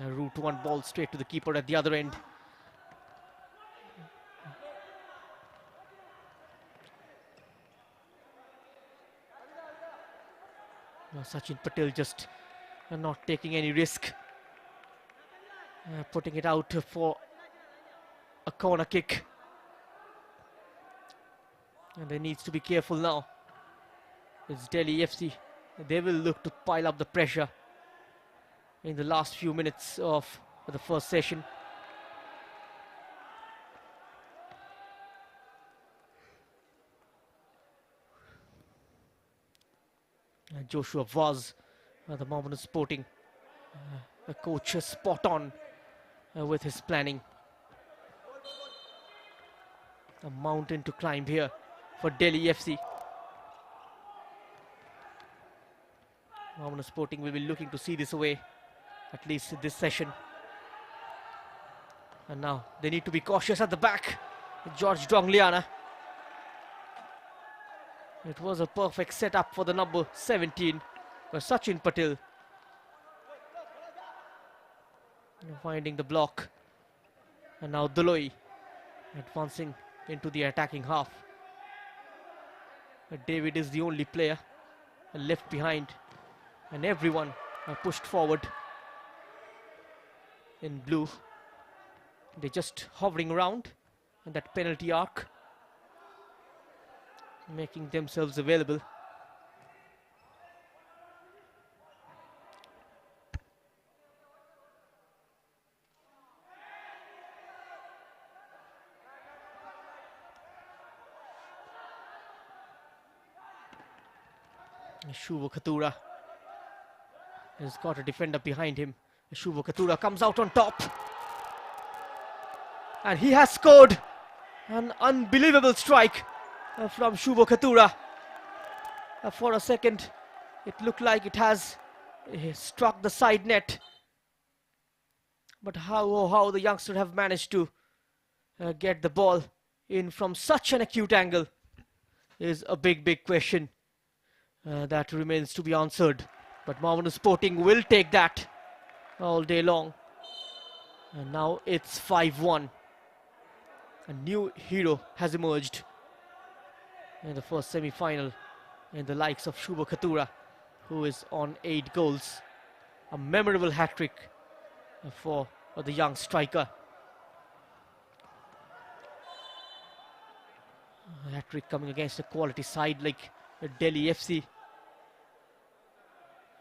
A route one ball straight to the keeper at the other end. Now Sachin Patel just not taking any risk. Putting it out for a corner kick. And they needs to be careful now. It's Delhi FC. They will look to pile up the pressure in the last few minutes of the first session. Joshua Vaz, the Mohammeden Sporting, the coach is spot on with his planning. A mountain to climb here for Delhi FC. Mohammeden Sporting will be looking to see this away, at least this session. And now they need to be cautious at the back. George Dongliana. It was a perfect setup for the number 17, for Sachin Patel. Finding the block. And now Doloi advancing into the attacking half. David is the only player left behind, and everyone are pushed forward in blue. They're just hovering around in that penalty arc, making themselves available. Shuvo Khatura has got a defender behind him. Shuvo Khatura comes out on top, and he has scored. An unbelievable strike from Shuvo Khatura. For a second it looked like it has struck the side net, but how the youngster have managed to get the ball in from such an acute angle is a big question that remains to be answered. But Mohammeden Sporting will take that all day long. And now it's 5-1. A new hero has emerged in the first semi-final in the likes of Shuvo Khatura, who is on 8 goals. A memorable hat-trick for the young striker. Hat-trick coming against a quality side like Delhi FC.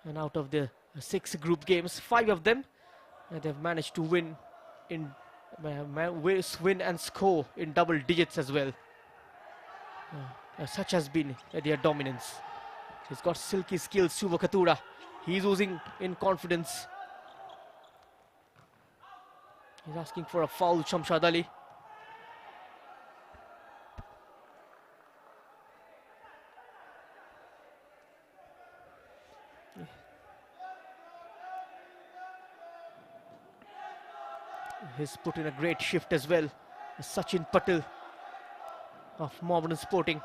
And out of the 6 group games, 5 of them they've managed to win in win and score in double digits as well. Such has been their dominance. He's got silky skills, Suva Katura. He's oozing in confidence. He's asking for a foul, Shamshad Ali. He's put in a great shift as well. Sachin Patel of Mohammeden Sporting.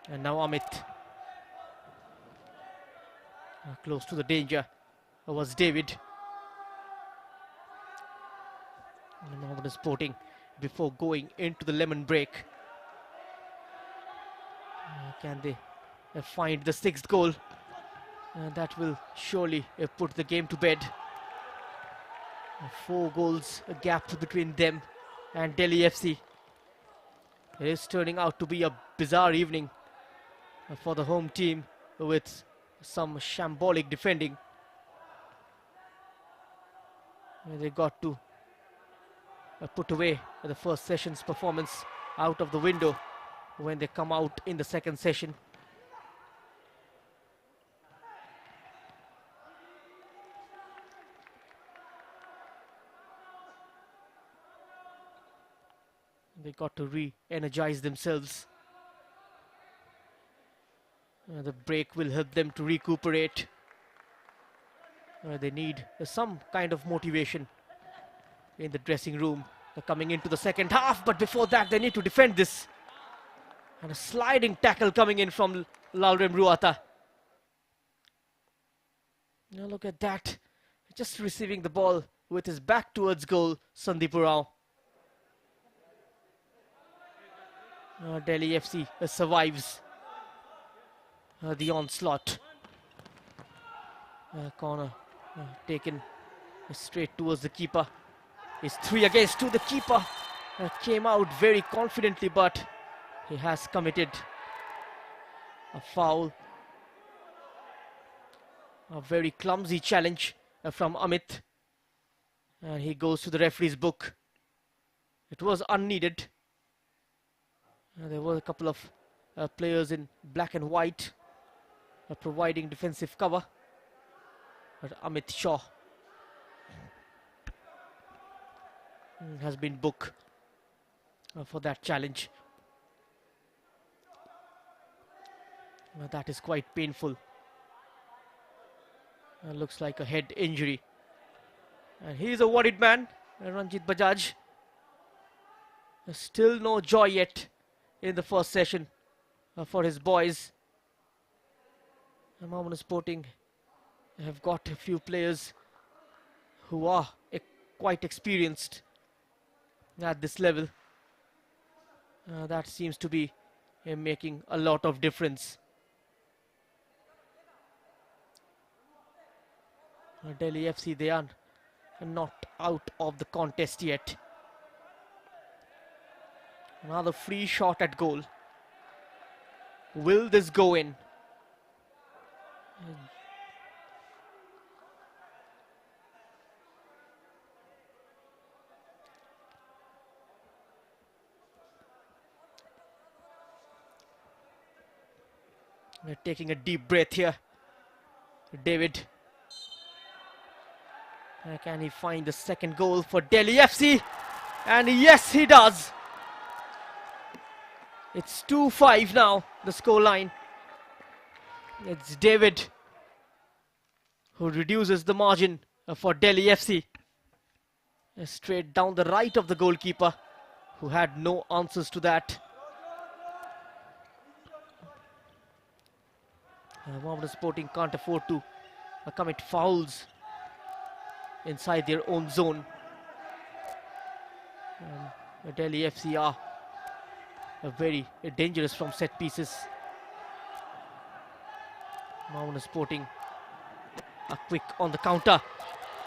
And now Amit. Close to the danger was David. And Mohammeden Sporting before going into the lemon break. Can they find the 6th goal? That will surely put the game to bed. 4 goals, a gap between them and Delhi FC. It is turning out to be a bizarre evening for the home team with some shambolic defending. They got to put away the first session's performance out of the window when they come out in the second session. They got to re-energize themselves. The break will help them to recuperate. They need some kind of motivation in the dressing room. They're coming into the second half, but before that they need to defend this. And a sliding tackle coming in from Lalrem Ruata. Now look at that. Just receiving the ball with his back towards goal, Sandeep Rao. Delhi FC survives the onslaught. Corner taken straight towards the keeper. It's 3 against 2. The keeper came out very confidently, but he has committed a foul. A very clumsy challenge from Amit. And he goes to the referee's book. It was unneeded. There were a couple of players in black and white providing defensive cover. But Amit Shaw has been booked for that challenge. That is quite painful. Looks like a head injury. And he is a worried man, Ranjit Bajaj. Still no joy yet in the first session for his boys. Mohammeden Sporting have got a few players who are quite experienced at this level. That seems to be making a lot of difference. Delhi FC, they are not out of the contest yet. Another free shot at goal. Will this go in? We're taking a deep breath here. David. Can he find the second goal for Delhi FC? And yes, he does. It's 2-5 now, the scoreline. It's David who reduces the margin for Delhi FC. Straight down the right of the goalkeeper, who had no answers to that. Mohammeden Sporting can't afford to commit fouls inside their own zone. Delhi FC are very dangerous from set pieces. Mohammeden Sporting are quick on the counter.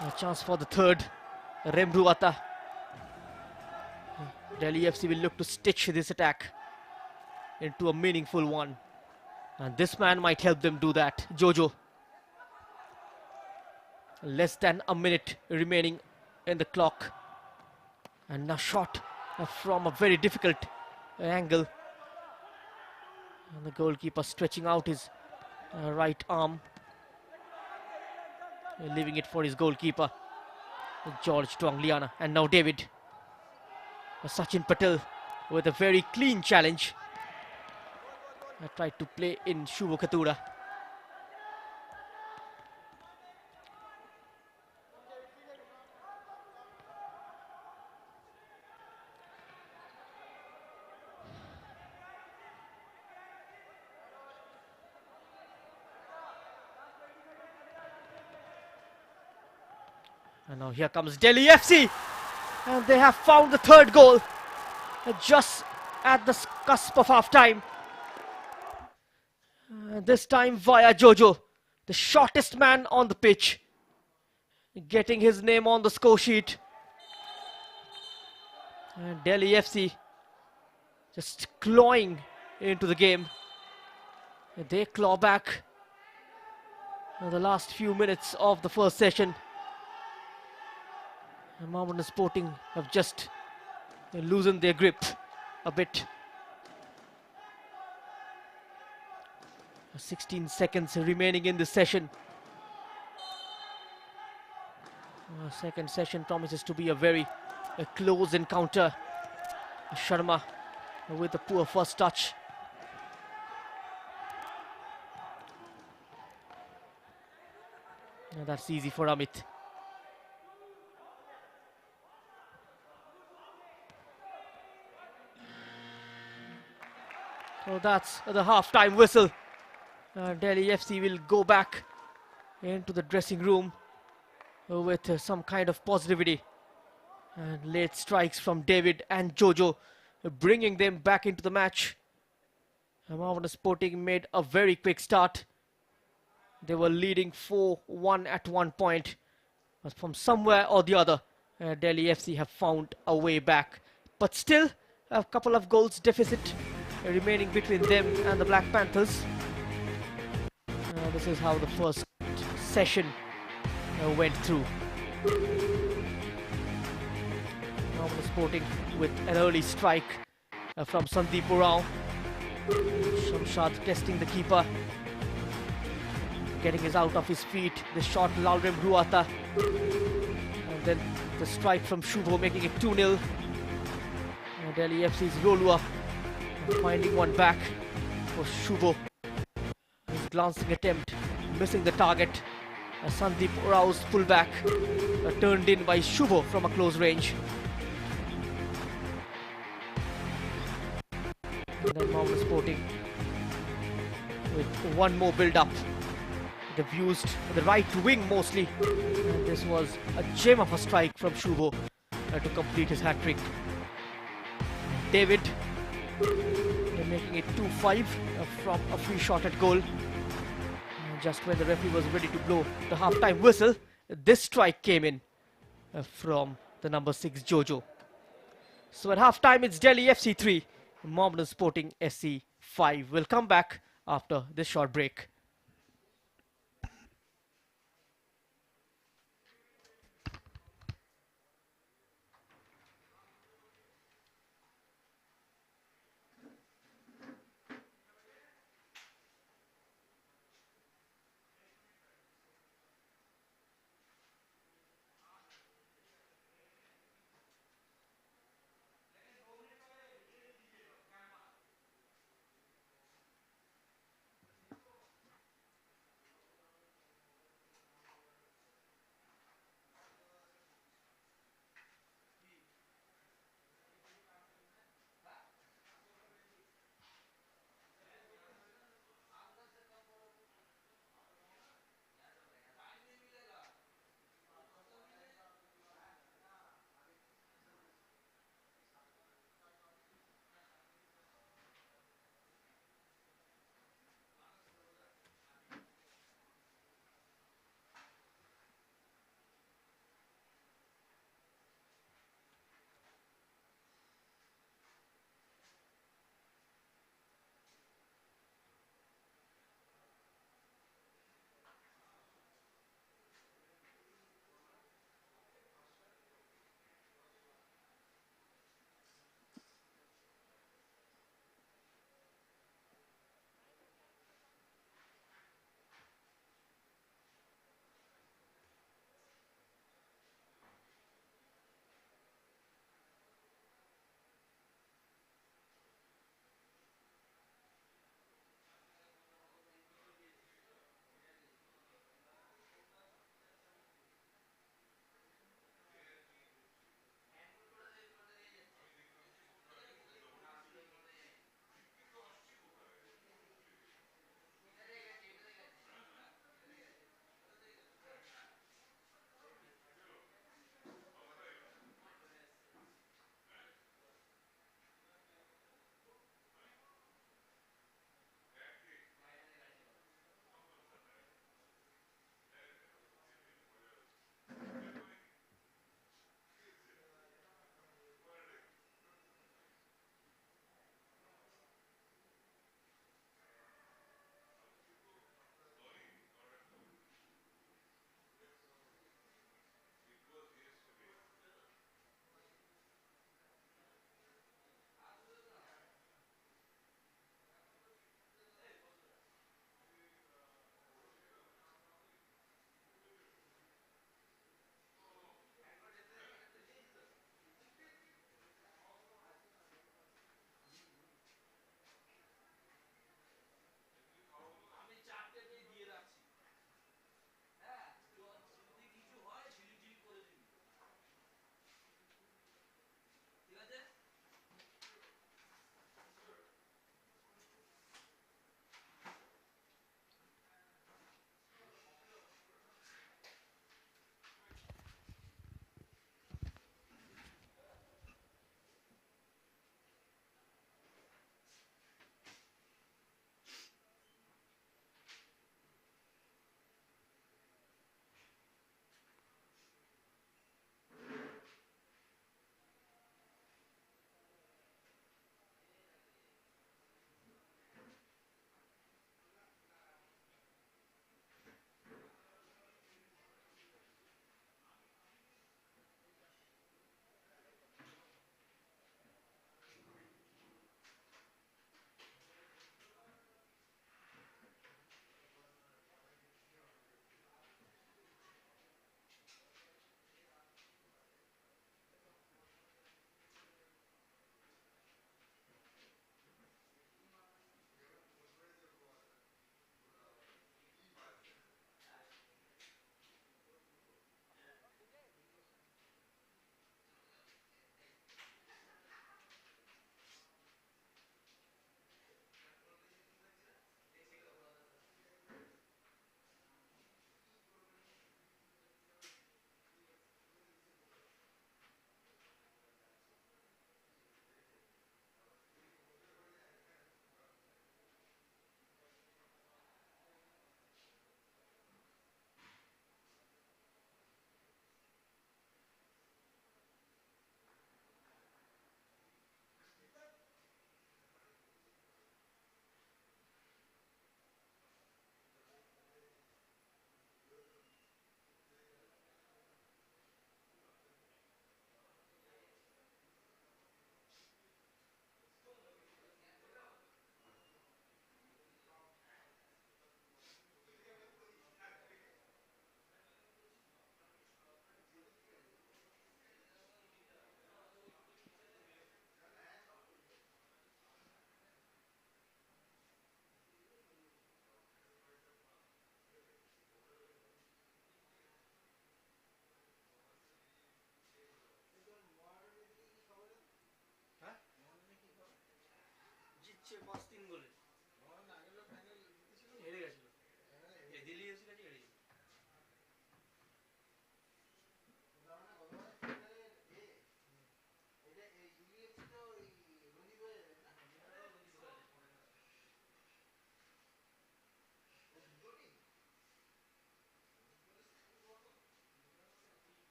A chance for the third. Remruata. Delhi FC will look to stitch this attack into a meaningful one. And this man might help them do that. Jojo. Less than a minute remaining in the clock. And a shot from a very difficult angle. And the goalkeeper stretching out his right arm, leaving it for his goalkeeper, George Tuangliana. And now David. Sachin Patel with a very clean challenge. I tried to play in Shubho Katura. And now here comes Delhi FC. And they have found the third goal just at the cusp of half time. This time via Jojo, the shortest man on the pitch, getting his name on the score sheet. And Delhi FC just clawing into the game. They claw back in the last few minutes of the first session. And Mohammeden Sporting have just loosened their grip a bit. 16 seconds remaining in this session. Second session promises to be a very close encounter. Sharma with a poor first touch. That's easy for Amit. So that's the half-time whistle. Delhi FC will go back into the dressing room with some kind of positivity. And late strikes from David and Jojo bringing them back into the match. Mohammeden Sporting made a very quick start. They were leading 4-1 at one point. But from somewhere or the other, Delhi FC have found a way back. But still, a couple of goals deficit remaining between them and the Black Panthers. This is how the first session went through. Mohammeden Sporting with an early strike from Sandeep Rao. Shamshad testing the keeper, getting his out of his feet. The shot Lalrem Ruata, and then the strike from Shubho making it 2-0. Delhi FC's Rolua finding one back for Shubho. His glancing attempt missing the target. Sandeep Rao's pullback turned in by Shubho from a close range. And then Mohammeden Sporting with one more build-up. They've used the right wing mostly. And this was a gem of a strike from Shubho to complete his hat-trick. David making it 2-5 from a free shot at goal. Just when the referee was ready to blow the half-time whistle, this strike came in from the number 6 Jojo. So at half-time it's Delhi FC 3, Mohammeden Sporting SC 5. We'll come back after this short break.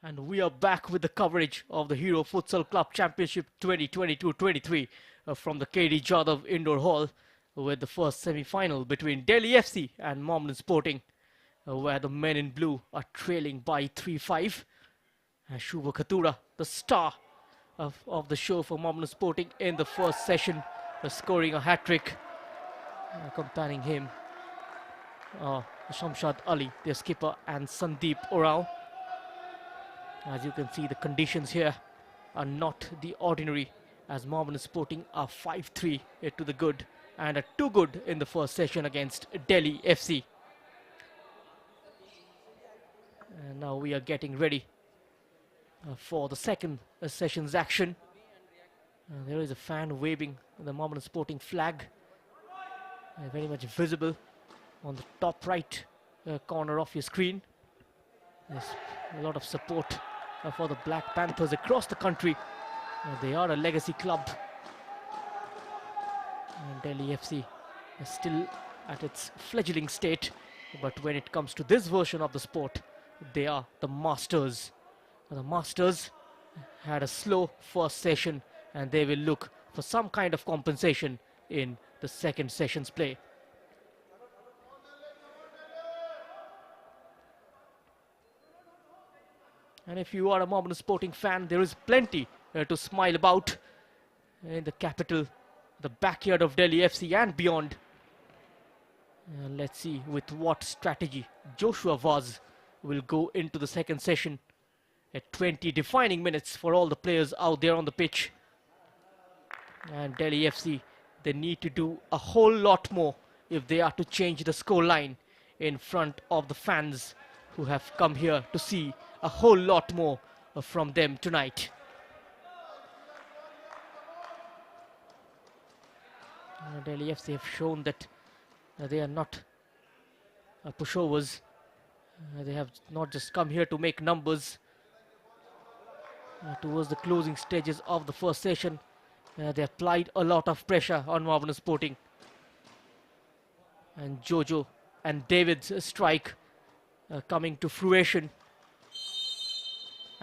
And we are back with the coverage of the Hero Futsal Club Championship 2022-23 from the KD Jadhav Indoor Hall, with the first semi-final between Delhi FC and Mohammeden Sporting, where the men in blue are trailing by 3-5. Shubha Khatura, the star of the show for Mohammeden Sporting in the first session, scoring a hat-trick. Accompanying him, Shamshad Ali, their skipper, and Sandeep Orao. As you can see, the conditions here are not the ordinary, as Mohammeden Sporting are 5-3 to the good and are too good in the first session against Delhi FC. And now we are getting ready for the second session's action. There is a fan waving the Mohammeden Sporting flag, very much visible on the top right corner of your screen. There's a lot of support for the Black Panthers across the country. They are a legacy club, and Delhi FC is still at its fledgling state, but when it comes to this version of the sport, they are the masters. The masters had a slow first session, and they will look for some kind of compensation in the second session's play. And if you are a Mohammeden Sporting fan, there is plenty to smile about in the capital, the backyard of Delhi FC and beyond. Let's see with what strategy Joshua Vaz will go into the second session at 20 defining minutes for all the players out there on the pitch. And Delhi FC, they need to do a whole lot more if they are to change the score line in front of the fans who have come here to see a whole lot more from them tonight. Delhi FC have shown that they are not pushovers. They have not just come here to make numbers. Towards the closing stages of the first session, they applied a lot of pressure on Mohammeden Sporting. And Jojo and David's strike coming to fruition.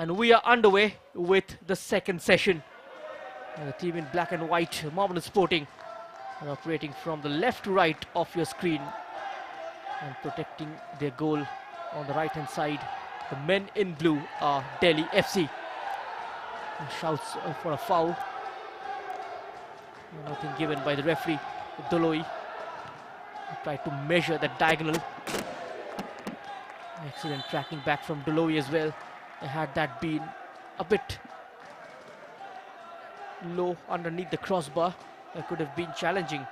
And we are underway with the second session. The team in black and white, Mohammeden Sporting, are operating from the left to right of your screen and protecting their goal on the right hand side. The men in blue are Delhi FC. And shouts for a foul. Nothing given by the referee. Doloi tried to measure that diagonal. Excellent tracking back from Doloi as well. Had that been a bit low underneath the crossbar, it could have been challenging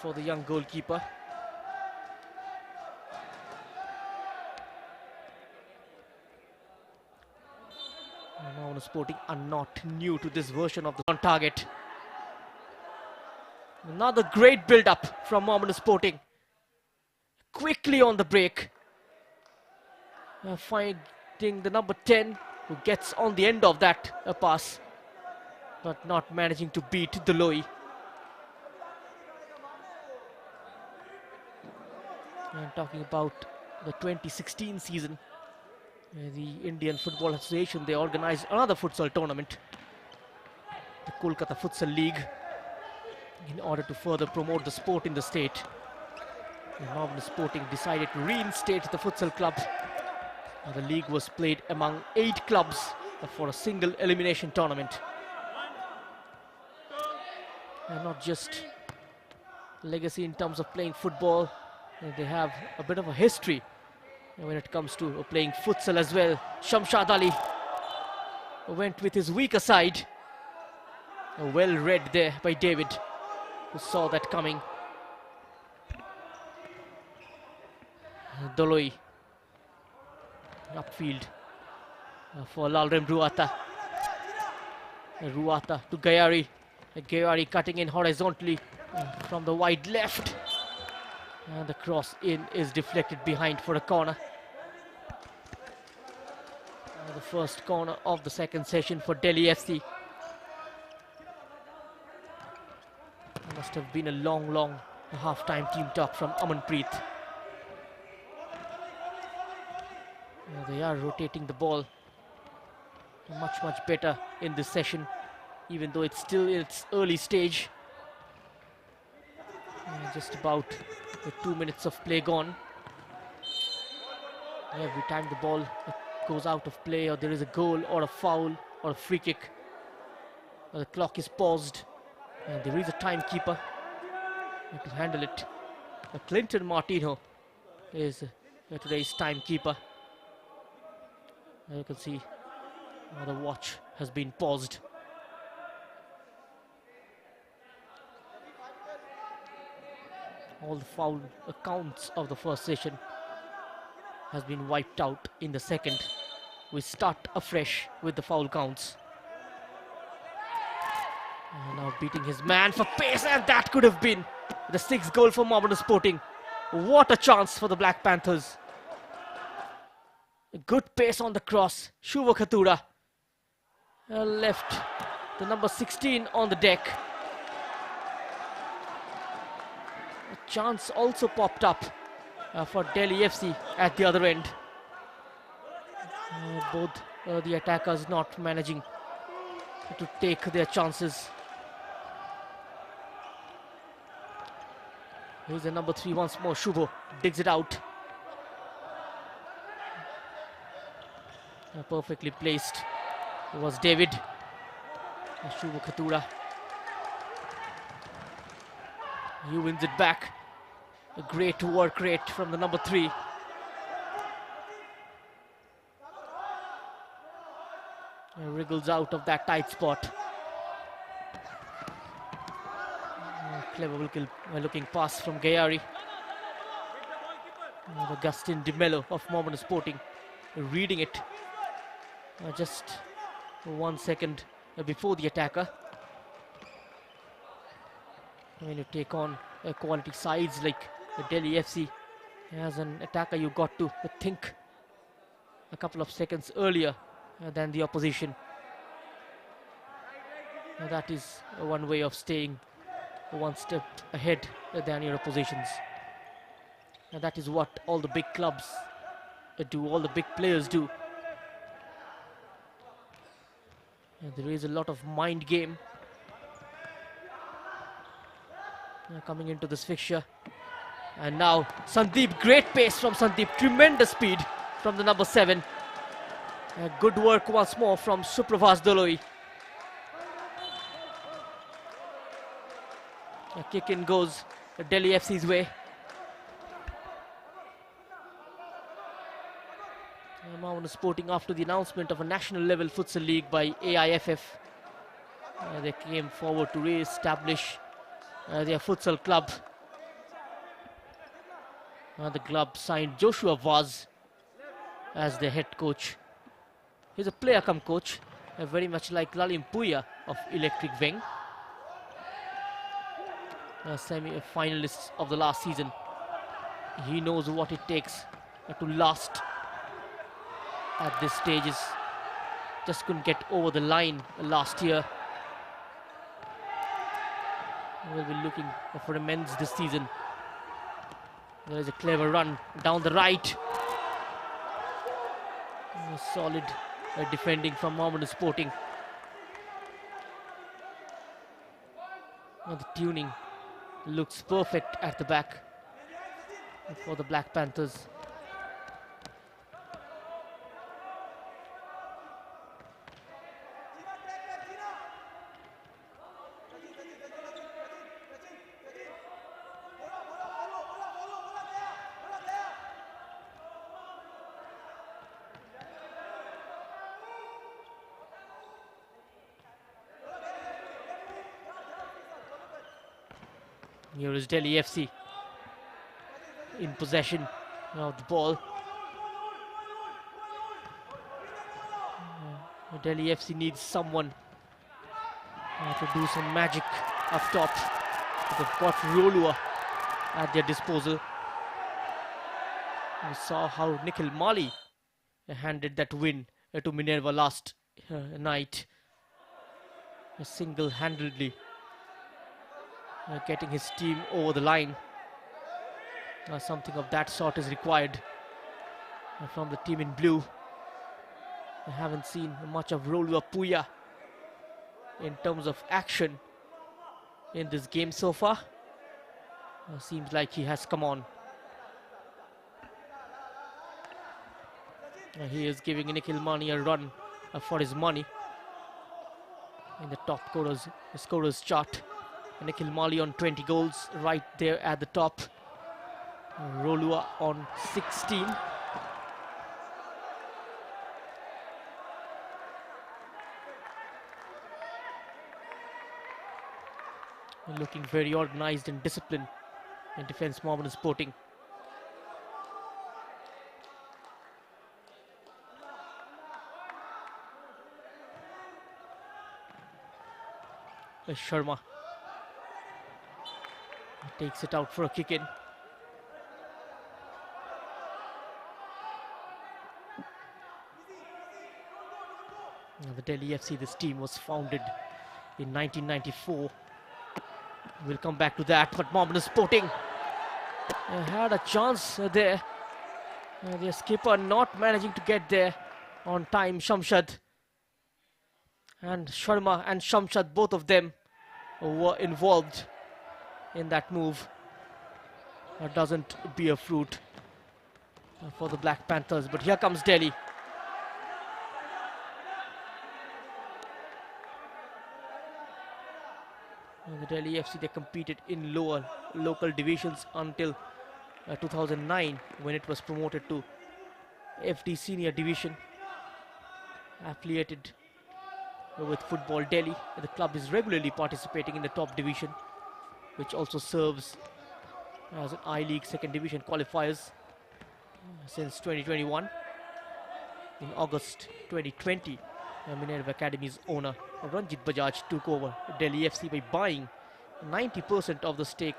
for the young goalkeeper. Mohammeden Sporting are not new to this version of the on target. Another great build-up from Mohammeden Sporting. Quickly on the break. Finding the number 10 who gets on the end of that pass, but not managing to beat Doloi. And talking about the 2016 season, the Indian Football Association, they organized another futsal tournament, the Kolkata Futsal League, in order to further promote the sport in the state. Mohammeden Sporting decided to reinstate the futsal club. The league was played among 8 clubs for a single elimination tournament. And not just legacy in terms of playing football, they have a bit of a history when it comes to playing futsal as well. Shamshad Ali went with his weaker side. Well read there by David, who saw that coming. Doloi upfield for Lalrem Ruata. Ruata to Gayari. Gayari cutting in horizontally from the wide left. And the cross in is deflected behind for a corner. The first corner of the second session for Delhi FC. There must have been a long half-time team talk from Amanpreet. They are rotating the ball much better in this session, even though it's still in its early stage. Just about 2 minutes of play gone. Every time the ball goes out of play, or there is a goal or a foul or a free kick, the clock is paused and there is a timekeeper to handle it. Clinton Martino is today's timekeeper. You can see the watch has been paused. All the foul counts of the first session has been wiped out in the second. We start afresh with the foul counts. And now beating his man for pace, and that could have been the 6th goal for Mohammeden Sporting. What a chance for the Black Panthers. Good pace on the cross. Shuva Khatura left the number 16 on the deck. A chance also popped up for Delhi FC at the other end. Both the attackers not managing to take their chances. Here's the number 3 once more. Shubho digs it out. Perfectly placed. It was David. Shubho Khatura. He wins it back. A great work rate from the number 3. Wriggles out of that tight spot. Clever looking pass from Gayari. Augustin Di Mello of Mohammeden Sporting reading it just 1 second before the attacker. When you take on quality sides like Delhi FC, as an attacker you got to think a couple of seconds earlier than the opposition. That is one way of staying 1 step ahead than your oppositions. And that is what all the big clubs do, all the big players do. And there is a lot of mind game coming into this fixture. And now Sandeep, great pace from Sandeep, tremendous speed from the number 7. Good work once more from Supravas Doloi. A kick in goes Delhi FC's way. Mohammeden Sporting, after the announcement of a national level futsal league by AIFF, they came forward to re-establish their futsal club. The club signed Joshua Vaz as their head coach. He's a player come coach, very much like Lalim Puya of Electric Weng. Semi-finalists of the last season. He knows what it takes to last at this stages. Just couldn't get over the line last year. We'll be looking for amends this season. There is a clever run down the right. Solid defending from Mohammeden Sporting. The tuning looks perfect at the back for the Black Panthers. Here is Delhi FC in possession of the ball. Delhi FC needs someone to do some magic up top. They've got Rolua at their disposal. We saw how Nikhil Mali handed that win to Minerva last night, single-handedly getting his team over the line. Something of that sort is required from the team in blue. I haven't seen much of Rolua Puya in terms of action in this game so far. Seems like he has come on. He is giving Nikhil Mani a run for his money in the top scorers chart. Nikhil Mali on 20 goals, right there at the top. Rolua on 16. Looking very organized and disciplined in defense, Mohammeden Sporting. Sharma takes it out for a kick in. Now the Delhi FC, this team was founded in 1994. We'll come back to that, but Mohammeden Sporting had a chance there. Their skipper not managing to get there on time. Shamshad and Sharma and Shamshad, both of them were involved in that move. That doesn't bear fruit for the Black Panthers, but here comes Delhi. And the Delhi FC, they competed in lower local divisions until 2009, when it was promoted to FD Senior Division, affiliated with Football Delhi. The club is regularly participating in the top division, which also serves as an I-League second division qualifiers since 2021. In August 2020, Minerva Academy's owner Ranjit Bajaj took over Delhi FC by buying 90% of the stake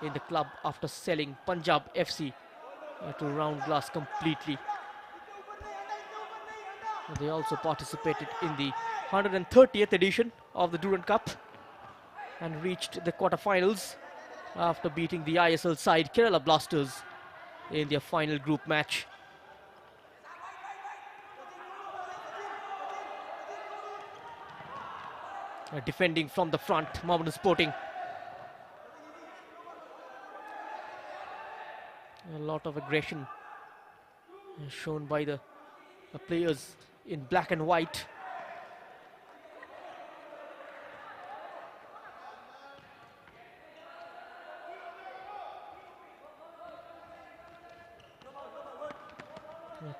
in the club after selling Punjab FC to Round Glass completely. They also participated in the 130th edition of the Durand Cup and reached the quarterfinals after beating the ISL side Kerala Blasters in their final group match. Defending from the front, Mohammeden Sporting. A lot of aggression shown by the players in black and white.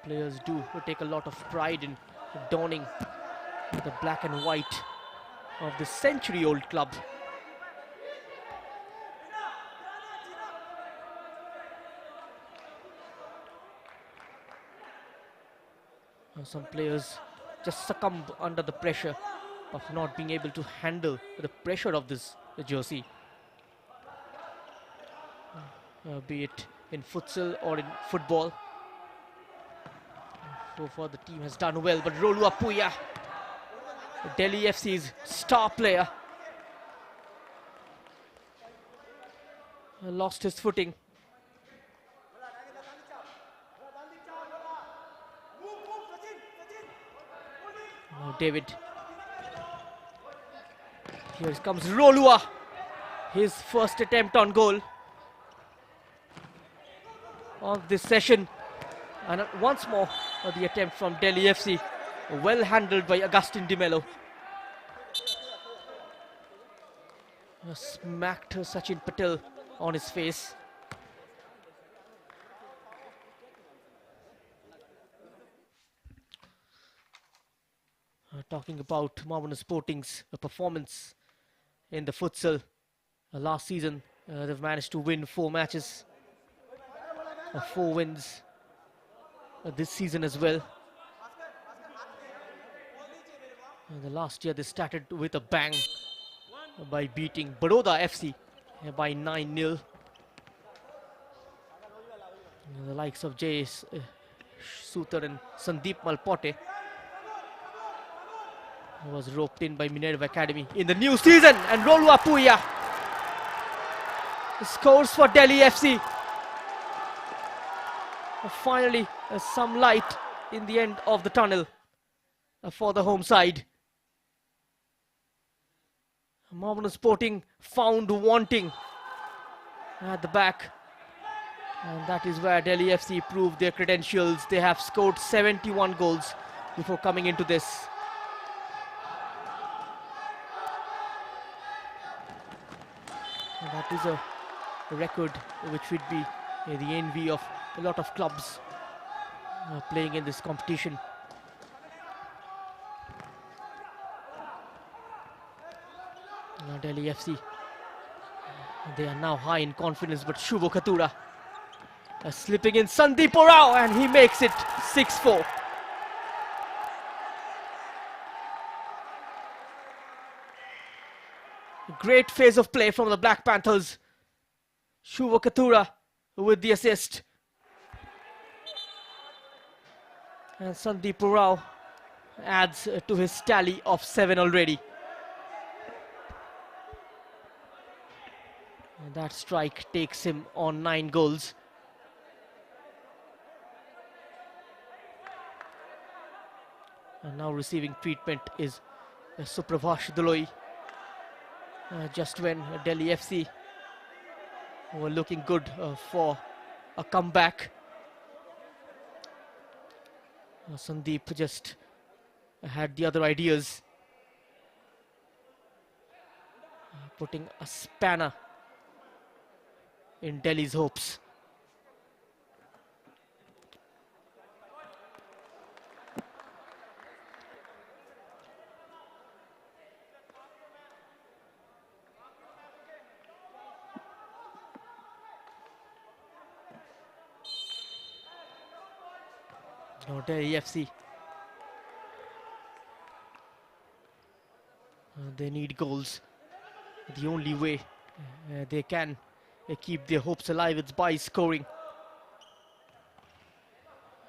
Players do take a lot of pride in donning the black and white of the century-old club. Some players just succumb under the pressure of not being able to handle the pressure of this jersey. Be it in futsal or in football. So far the team has done well, but Rolua Puya, Delhi FC's star player, lost his footing. David. Here comes Rolua. His first attempt on goal of this session. And once more the attempt from Delhi FC. Well handled by Augustine Di Mello. Smacked Sachin Patel on his face. Talking about Mohammeden Sporting's performance in the futsal last season, they've managed to win 4 matches, 4 wins this season as well. The last year they started with a bang by beating Baroda FC by 9-0. The likes of Jay Sutar and Sandeep Malpote was roped in by Minerva Academy in the new season, and Rolua Puya scores for Delhi FC. Finally, some light in the end of the tunnel. for the home side. Mohammeden Sporting found wanting at the back. And that is where Delhi FC proved their credentials. They have scored 71 goals before coming into this. And that is a record which would be the envy of a lot of clubs playing in this competition. Now Delhi FC, they are now high in confidence, but Shubho Khatura slipping in Sandeep Rao, and he makes it 6-4. Great phase of play from the Black Panthers. Shubho Khatura with the assist. And Sandeep Rao adds to his tally of 7 already. And that strike takes him on 9 goals. And now receiving treatment is Suprabhash Duloi. Just when Delhi FC were looking good for a comeback, Sandeep just had the other ideas, putting a spanner in Delhi's hopes. Now Delhi FC, they need goals. The only way they can keep their hopes alive is by scoring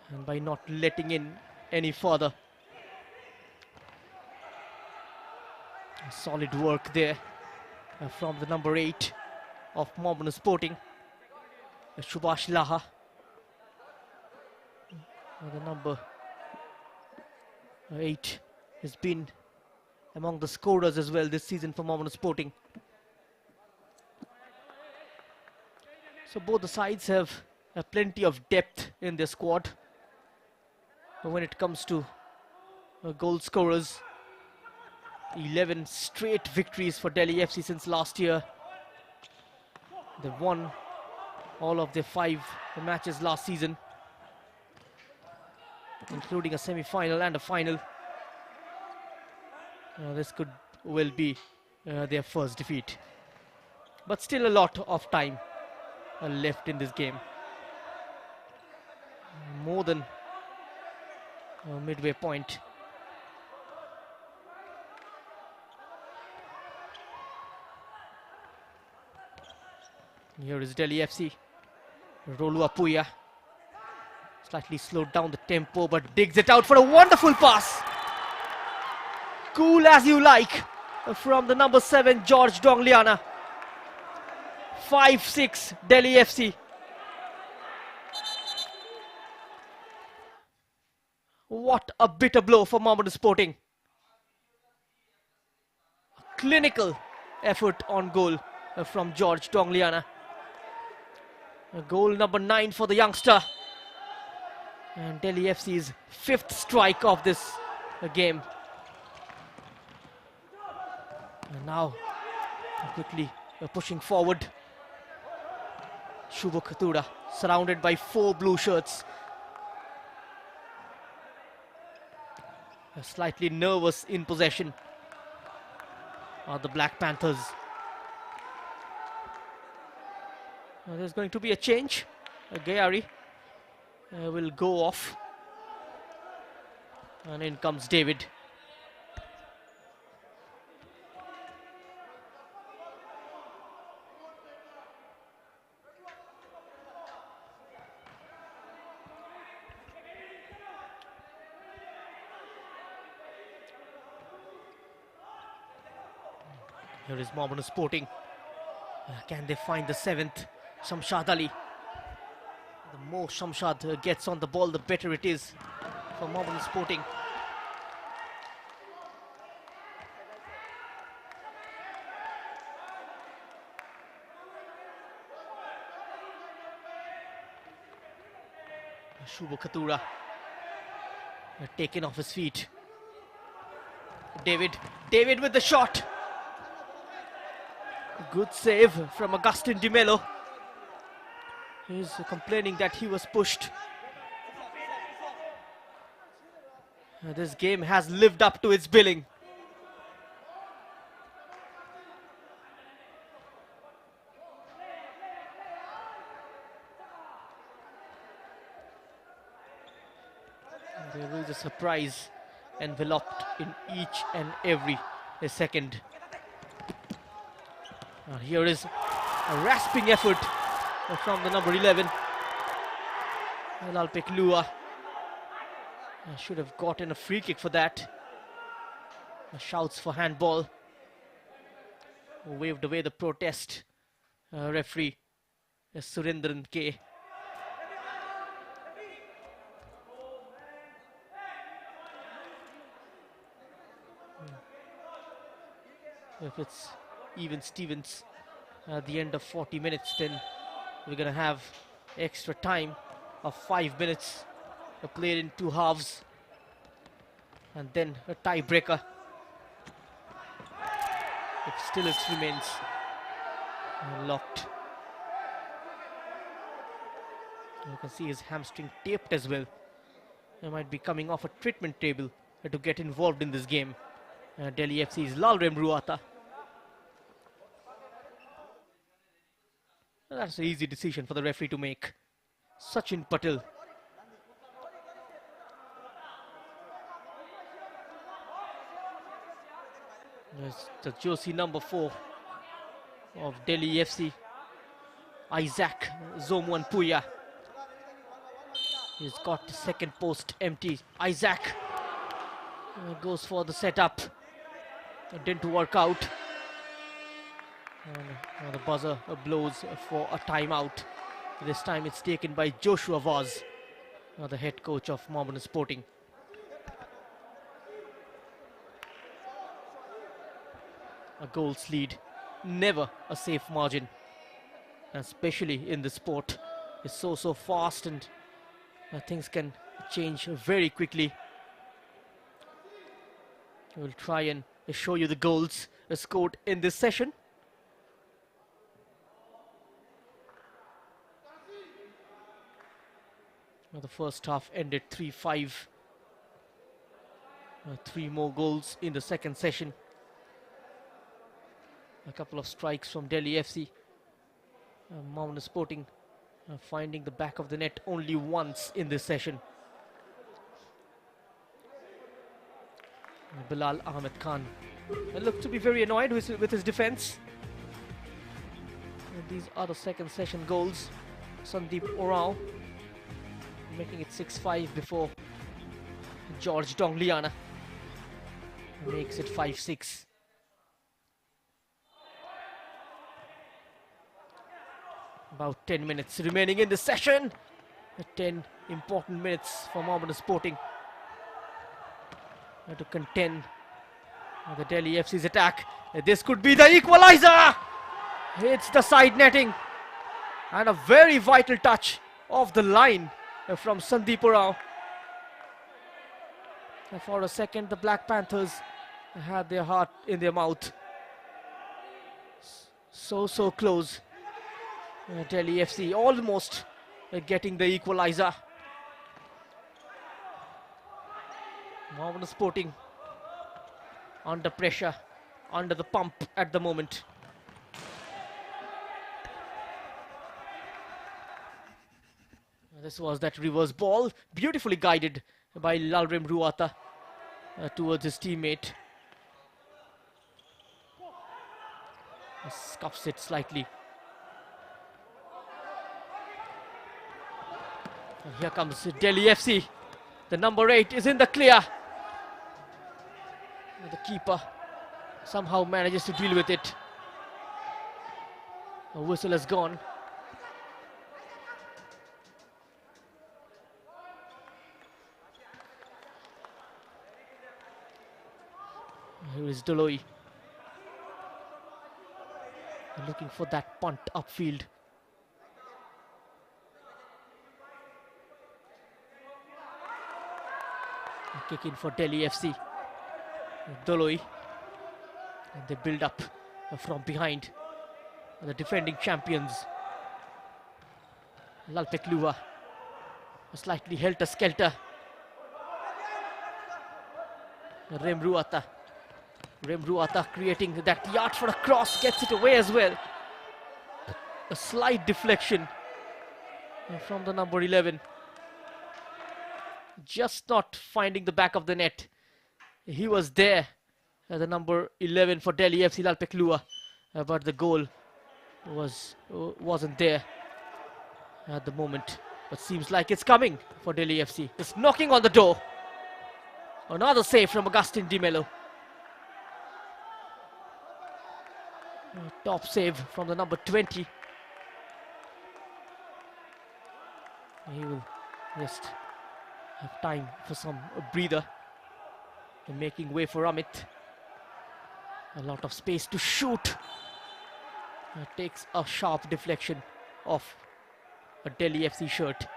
and by not letting in any further. Solid work there from the number 8 of Mohammeden Sporting, Subhash Laha. The number 8 has been among the scorers as well this season for Mohammeden Sporting. So both the sides have plenty of depth in their squad. But when it comes to goal scorers, 11 straight victories for Delhi FC since last year. They've won all of their 5 matches last season, including a semi-final and a final. This could well be their first defeat. But still a lot of time left in this game. More than midway point. Here is Delhi FC. Rolu Apuya slightly slowed down the tempo but digs it out for a wonderful pass. Cool as you like from the number 7 George Dongliana. 5-6 Delhi FC. What a bitter blow for Mohammeden Sporting. A clinical effort on goal from George Dongliana. Goal number 9 for the youngster. And Delhi FC's 5th strike of this game. And now quickly pushing forward. Shubho Khatura surrounded by 4 blue shirts. Slightly nervous in possession are the Black Panthers. There's going to be a change. Gayari will go off. And in comes David. Here is Mohammeden Sporting. Can they find the 7th? Shamshad Ali. The more Shamshad gets on the ball, the better it is for Mohammeden Sporting. Shubo Khatura taken off his feet. David with the shot. Good save from Augustin Di Mello. He's complaining that he was pushed. This game has lived up to its billing. There is a surprise enveloped in each and every second. Here is a rasping effort from the number 11, Lalpek Lua. Should have gotten a free kick for that. Shouts for handball. Waved away the protest. Referee Surendran K. If it's even Stevens at the end of 40 minutes, then we're gonna have extra time of 5 minutes played in 2 halves, and then a tiebreaker if still it remains locked. You can see his hamstring taped as well. He might be coming off a treatment table to get involved in this game. Delhi FC's Lalrem Ruata. That's an easy decision for the referee to make. Sachin Patel. There's the jersey number 4 of Delhi FC, Isaac Zomwan Puya. He's got the second post empty. Isaac goes for the setup. It didn't work out. And the buzzer blows for a timeout. This time it's taken by Joshua Vaz, the head coach of Mohammeden Sporting. A goal's lead, never a safe margin, especially in the sport. It's so fast, and things can change very quickly. We'll try and show you the goals scored in this session. The first half ended 3-5. 3 more goals in the second session. A couple of strikes from Delhi FC. Mohammeden Sporting finding the back of the net only once in this session. Bilal Ahmed Khan looked to be very annoyed with his defense. And these are the second session goals. Sandeep Orao making it 6-5 before George Dongliana makes it 5-6. About 10 minutes remaining in the session. 10 important minutes for Mohammeden Sporting to contend the Delhi FC's attack. This could be the equalizer. It's the side netting, and a very vital touch off the line from Sandeep Orao. For a second, the Black Panthers had their heart in their mouth. So close. Delhi FC almost getting the equalizer. Mohammeden Sporting under pressure, under the pump at the moment. This was that reverse ball, beautifully guided by Lalrem Ruata towards his teammate. Scuffs it slightly. And here comes Delhi FC. The number 8 is in the clear. The keeper somehow manages to deal with it. The whistle has gone. Here is Doloi looking for that punt upfield. Kick in for Delhi FC. Doloi. And they build up from behind. The defending champions. Lalpeklua. Slightly helter-skelter. Remruata. Remruata creating that yard for a cross. Gets it away as well. A slight deflection from the number 11. Just not finding the back of the net. He was there, the number 11 for Delhi FC, Lalpeklua, but the goal wasn't there at the moment. But seems like it's coming for Delhi FC. It's knocking on the door. Another save from Augustin Di Mello. Top save from the number 20. He will just have time for some breather. And making way for Amit. A lot of space to shoot. Takes a sharp deflection off a Delhi FC shirt.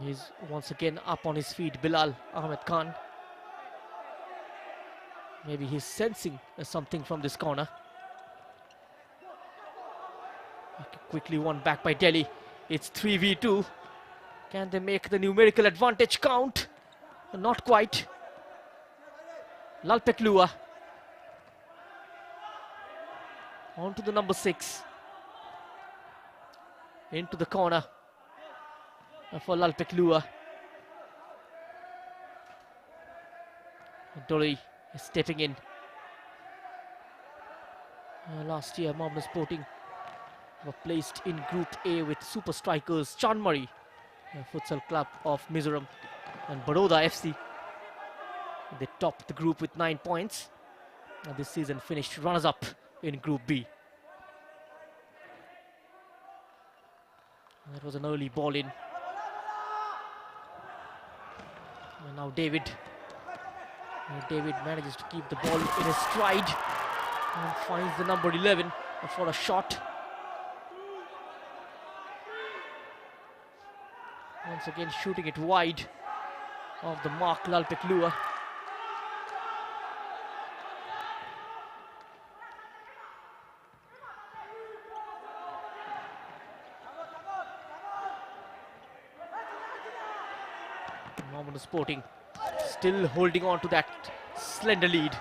He's once again up on his feet, Bilal Ahmed Khan. Maybe he's sensing something from this corner. Quickly won back by Delhi. It's 3v2. Can they make the numerical advantage count? Not quite. Lalpeklua. On to the number 6. Into the corner for Lalpeklua. Doloi is stepping in. Last year, Mohammeden Sporting were placed in Group A with super strikers Chanmari, Futsal Club of Mizoram, and Baroda FC. They topped the group with 9 points. And this season finished runners-up in Group B. That was an early ball in. And now David. David manages to keep the ball in his stride and finds the number 11 for a shot. Once again shooting it wide of the mark, Lalpeklua. Mohammeden Sporting still holding on to that slender lead.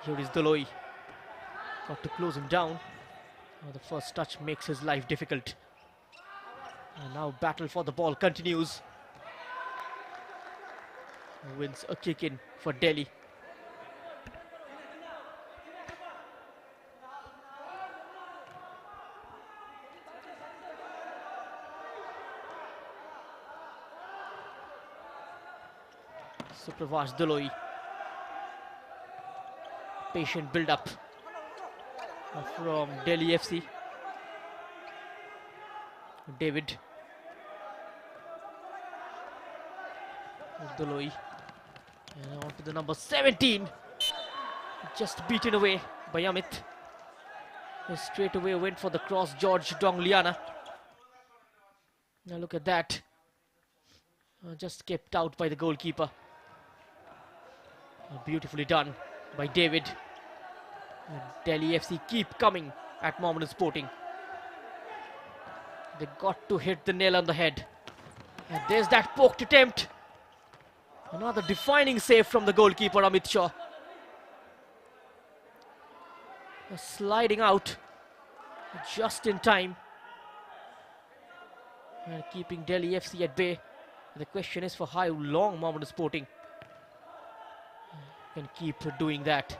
Here is Doloi. Got to close him down. The first touch makes his life difficult. And now battle for the ball continues. Wins a kick in for Delhi. Supravash Doloi. Patient build-up from Delhi FC. David. Doloi. And on to the number 17. Just beaten away by Amit. He straight away went for the cross, George Dongliana. Now look at that. Just kept out by the goalkeeper. Beautifully done by David. Delhi FC keep coming at Mohammeden Sporting. They got to hit the nail on the head. And there's that poked attempt. Another defining save from the goalkeeper, Amit Shah. Sliding out just in time. And keeping Delhi FC at bay. The question is for how long Mohammeden Sporting can keep doing that.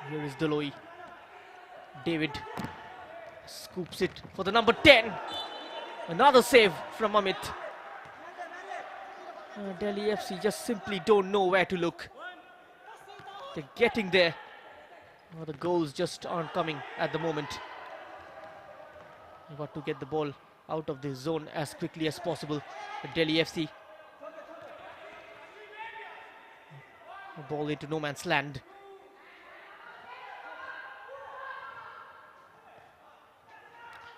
Here is Doloi. David Scoops it for the number 10. Another save from Amit. Delhi FC just simply don't know where to look. They're getting there. The goals just aren't coming at the moment. You've got to get the ball out of the zone as quickly as possible. Delhi FC. Ball into no man's land.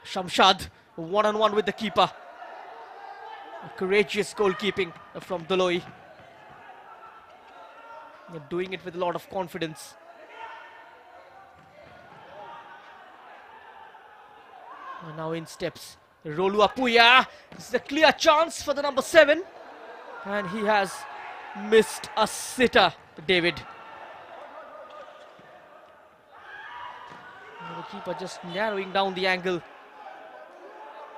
Shamshad, one-on-one with the keeper. A courageous goalkeeping from Doloi. They're doing it with a lot of confidence. And now in steps Rolu Apuya. This is a clear chance for the number 7. And he has missed a sitter, David. And the keeper just narrowing down the angle.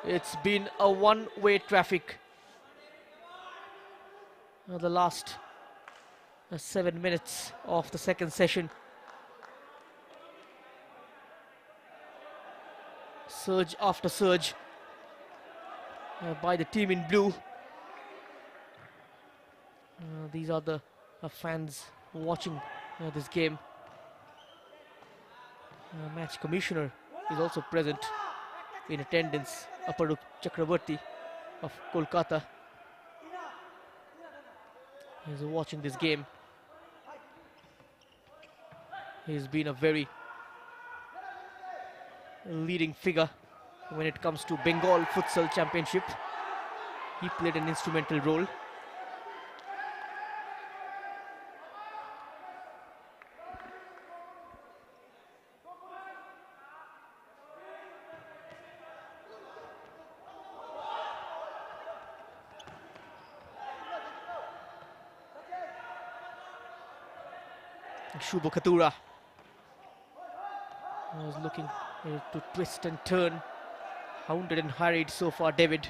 It's been a one-way traffic. The last 7 minutes of the second session. Surge after surge by the team in blue. These are the fans watching this game. Match commissioner is also present in attendance. Aparup Chakrabarti of Kolkata is watching this game. He's been a very leading figure when it comes to Bengal Futsal Championship. He played an instrumental role. Shubho Khatura was looking to twist and turn. Hounded and harried so far, David.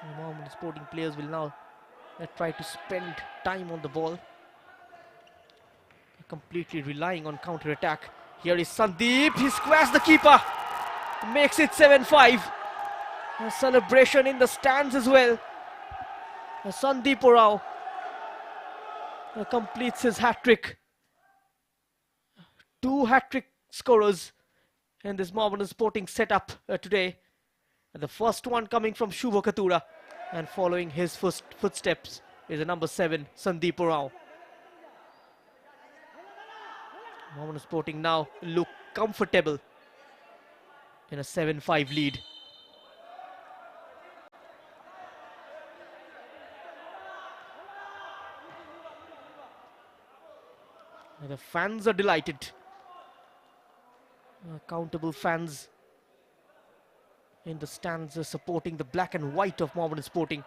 The Mohammeden Sporting players will now try to spend time on the ball. Completely relying on counter-attack. Here is Sandeep. He squares the keeper. Makes it 7-5. A celebration in the stands as well. Sandeep Orao completes his hat-trick. 2 hat-trick scorers in this Mohammeden Sporting setup today. And the first one coming from Shubho Khatura, and following his first footsteps is the number 7, Sandeep Orao. Mohammeden Sporting now look comfortable in a 7-5 lead. The fans are delighted. Countable fans in the stands supporting the black and white of Mohammeden Sporting.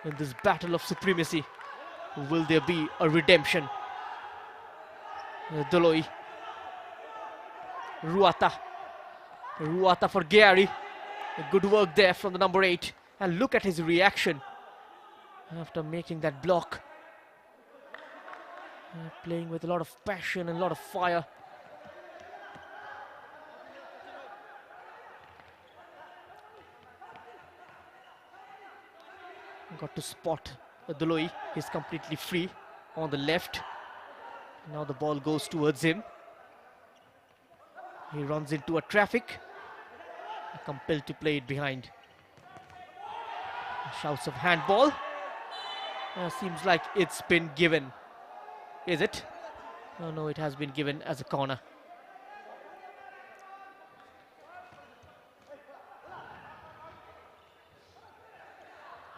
In this battle of supremacy, will there be a redemption? Doloi. Ruata for Gary. Good work there from the number 8. And look at his reaction after making that block. Playing with a lot of passion and a lot of fire. Got to spot Doloi. He's completely free on the left. Now the ball goes towards him. He runs into a traffic. Compelled to play it behind. Shouts of handball. Seems like it's been given. Is it? Oh, no, it has been given as a corner.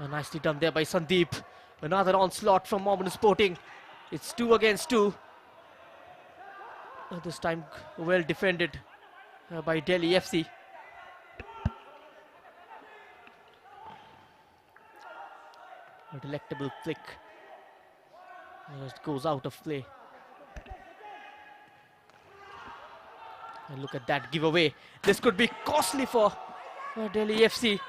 Nicely done there by Sandeep. Another onslaught from Mohammeden Sporting. It's 2 against 2. This time well defended by Delhi FC. A delectable flick. Just goes out of play. And look at that giveaway. This could be costly for Delhi FC.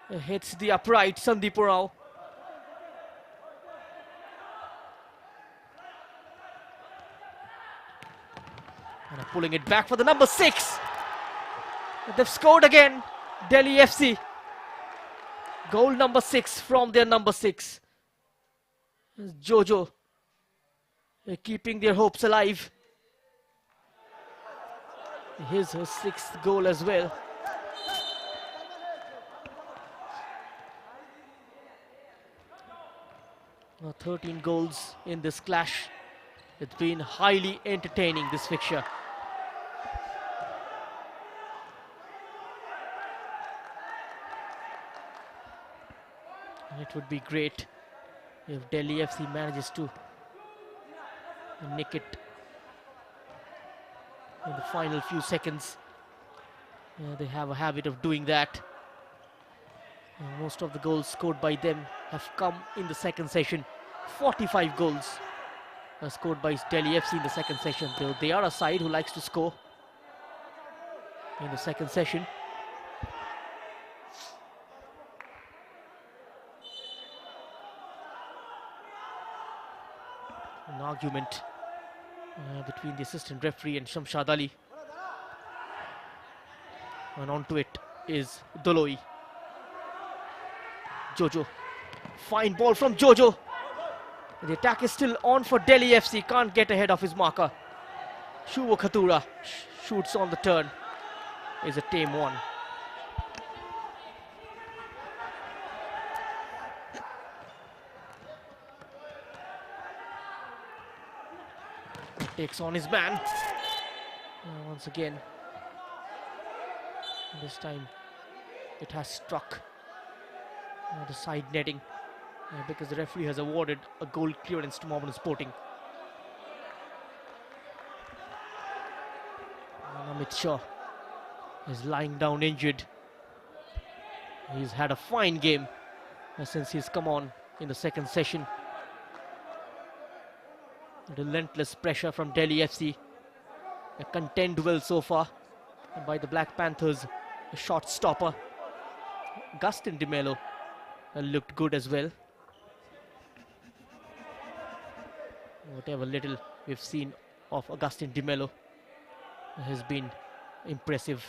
Hits the upright, Sandeep Rao. And pulling it back for the number 6. They've scored again, Delhi FC. Goal number 6 from their number 6. Jojo keeping their hopes alive. His 6th goal as well. Now 13 goals in this clash. It's been highly entertaining, this fixture. And it would be great if Delhi FC manages to nick it in the final few seconds. They have a habit of doing that. Most of the goals scored by them have come in the second session. 45 goals scored by Delhi FC in the second session. They are a side who likes to score in the second session. An argument between the assistant referee and Shamshad Ali. And onto it is Doloi. Jojo. Fine ball from Jojo. The attack is still on for Delhi FC. Can't get ahead of his marker. Shuvo Khatura shoots on the turn. Is a tame one. Takes on his man. Once again. This time it has struck the side netting because the referee has awarded a goal clearance to Mohammeden Sporting. And Amit Shah is lying down injured. He's had a fine game since he's come on in the second session. Relentless pressure from Delhi FC. A contained well so far by the Black Panthers. A shot stopper. Agustin Di Mello looked good as well. Whatever little we've seen of Agustin Di Mello has been impressive.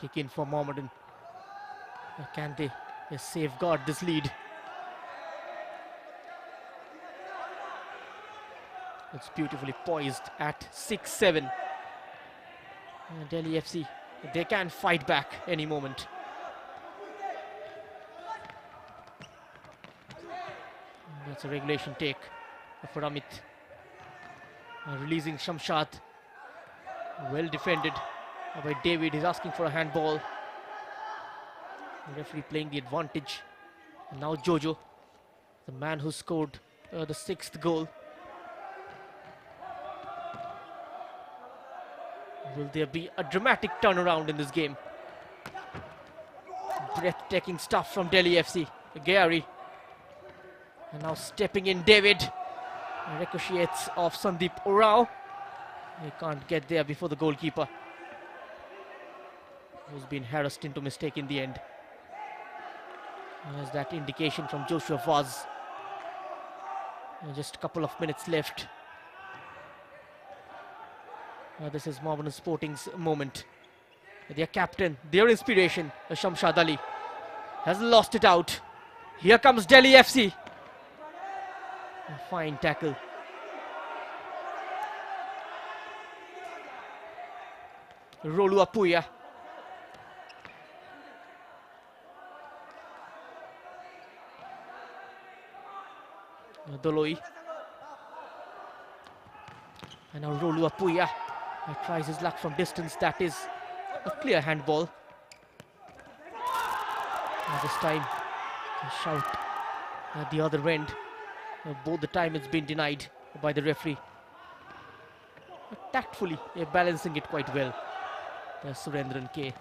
Kick in for Mohammeden. Can they safeguard this lead? It's beautifully poised at 6-7. Delhi FC, they can fight back any moment. That's a regulation take for Amit. Releasing Shamshad. Well defended by David. He's asking for a handball. The referee playing the advantage. And now Jojo, the man who scored the 6th goal. Will there be a dramatic turnaround in this game? Breathtaking stuff from Delhi FC. Gary. And now stepping in David. Ricochets off Sandeep Rao. He can't get there before the goalkeeper, who's been harassed into mistake in the end. There's that indication from Joshua Vaz. Just a couple of minutes left. This is Mohammeden Sporting's moment. Their captain, their inspiration, Shamshad Ali, has lost it out. Here comes Delhi FC. A fine tackle. Rolu Apuya. Doloi. And now Rolu Apuya Tries his luck from distance. That is a clear handball. And this time, a shout at the other end. Both the time it's been denied by the referee. Tactfully, they're balancing it quite well. Surendran K.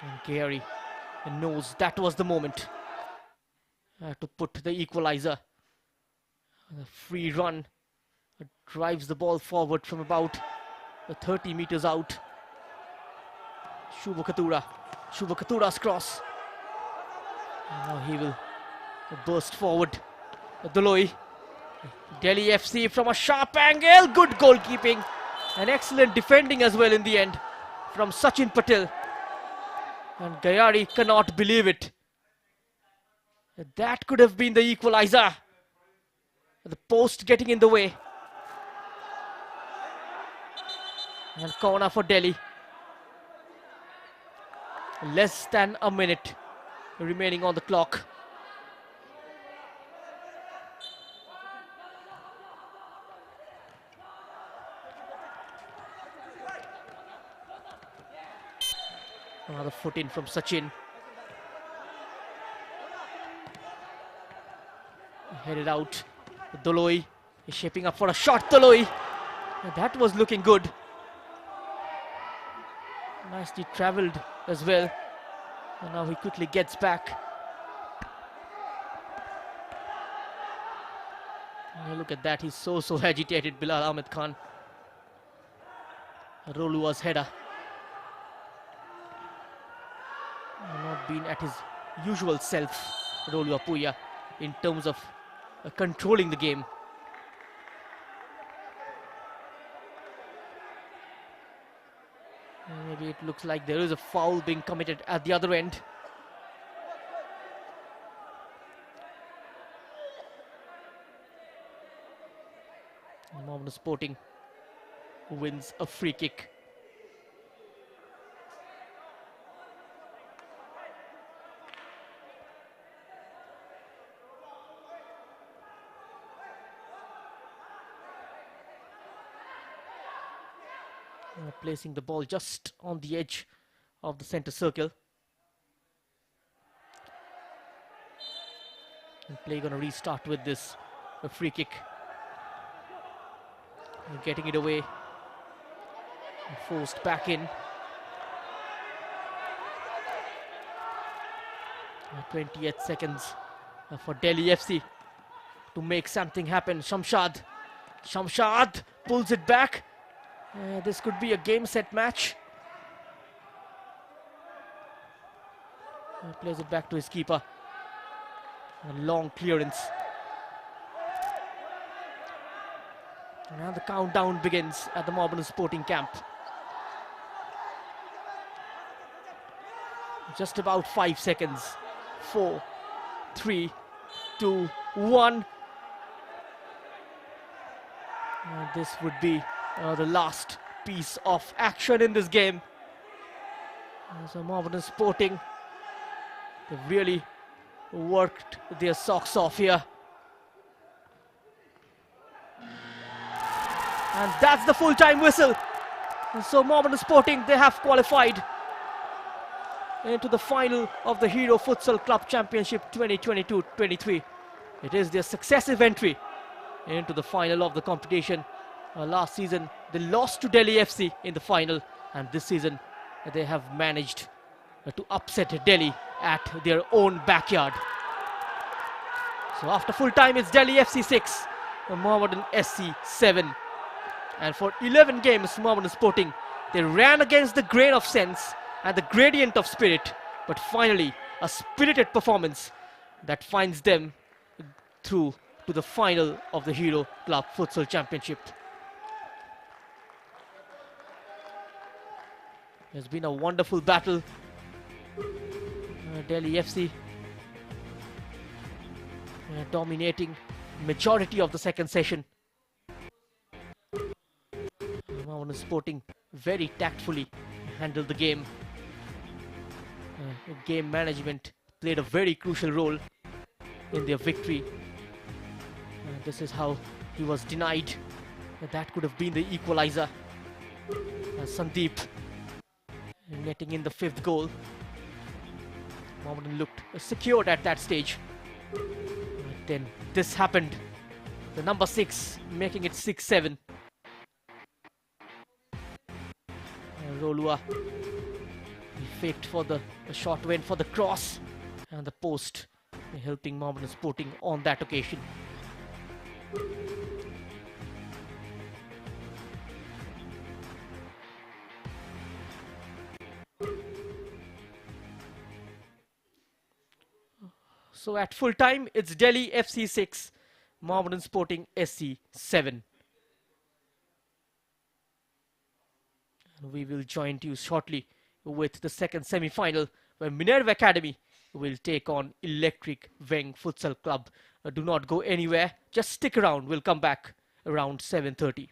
And Gary knows that was the moment to put the equalizer. The free run drives the ball forward from about 30 meters out. Shubha Katura's cross. And now he will burst forward. Doloi. Delhi FC from a sharp angle. Good goalkeeping and excellent defending as well in the end from Sachin Patel. And Gayari cannot believe it. That could have been the equalizer. The post getting in the way. And corner for Delhi. Less than a minute remaining on the clock. Another foot in from Sachin. Headed out. Doloi is shaping up for a shot. Doloi. That was looking good. Nicely travelled as well. And now he quickly gets back. And look at that. He's so agitated, Bilal Ahmed Khan. Rolua's header. Not been at his usual self, Rolua Puya, in terms of controlling the game. Maybe it looks like there is a foul being committed at the other end. Mohammeden Sporting wins a free kick. Placing the ball just on the edge of the center circle. And play gonna restart with this a free kick. And getting it away. And forced back in. 28 seconds for Delhi FC to make something happen. Shamshad pulls it back. This could be a game set match. Plays it back to his keeper. A long clearance. And now the countdown begins at the Mohammeden Sporting camp. Just about 5 seconds. 4, 3, 2, 1. This would be the last piece of action in this game. So Mohammeden Sporting, they've really worked their socks off here. And that's the full-time whistle. And so Mohammeden Sporting, they have qualified into the final of the Hero Futsal Club Championship 2022-23. It is their successive entry into the final of the competition. Last season they lost to Delhi FC in the final, and this season they have managed to upset Delhi at their own backyard. So after full time it's Delhi FC 6, Mohammeden SC 7, and for 11 games Mohammeden Sporting, they ran against the grain of sense and the gradient of spirit, but finally a spirited performance that finds them through to the final of the Hero Club Futsal Championship. It's been a wonderful battle. Delhi FC dominating majority of the second session. Mohammeden Sporting very tactfully handled the game. Game management played a very crucial role in their victory. This is how he was denied. That could have been the equalizer. Sandeep netting in the 5th goal. Mohammeden looked secured at that stage. But then this happened. The number 6 making it 6-7. Rolua, he faked for the shot, went for the cross, and the post, helping Mohammeden Sporting on that occasion. So at full time, it's Delhi FC 6, Mohammeden Sporting SC 7. And we will join you shortly with the second semi-final, where Minerva Academy will take on Electric Weng Futsal Club. Do not go anywhere. Just stick around. We'll come back around 7:30.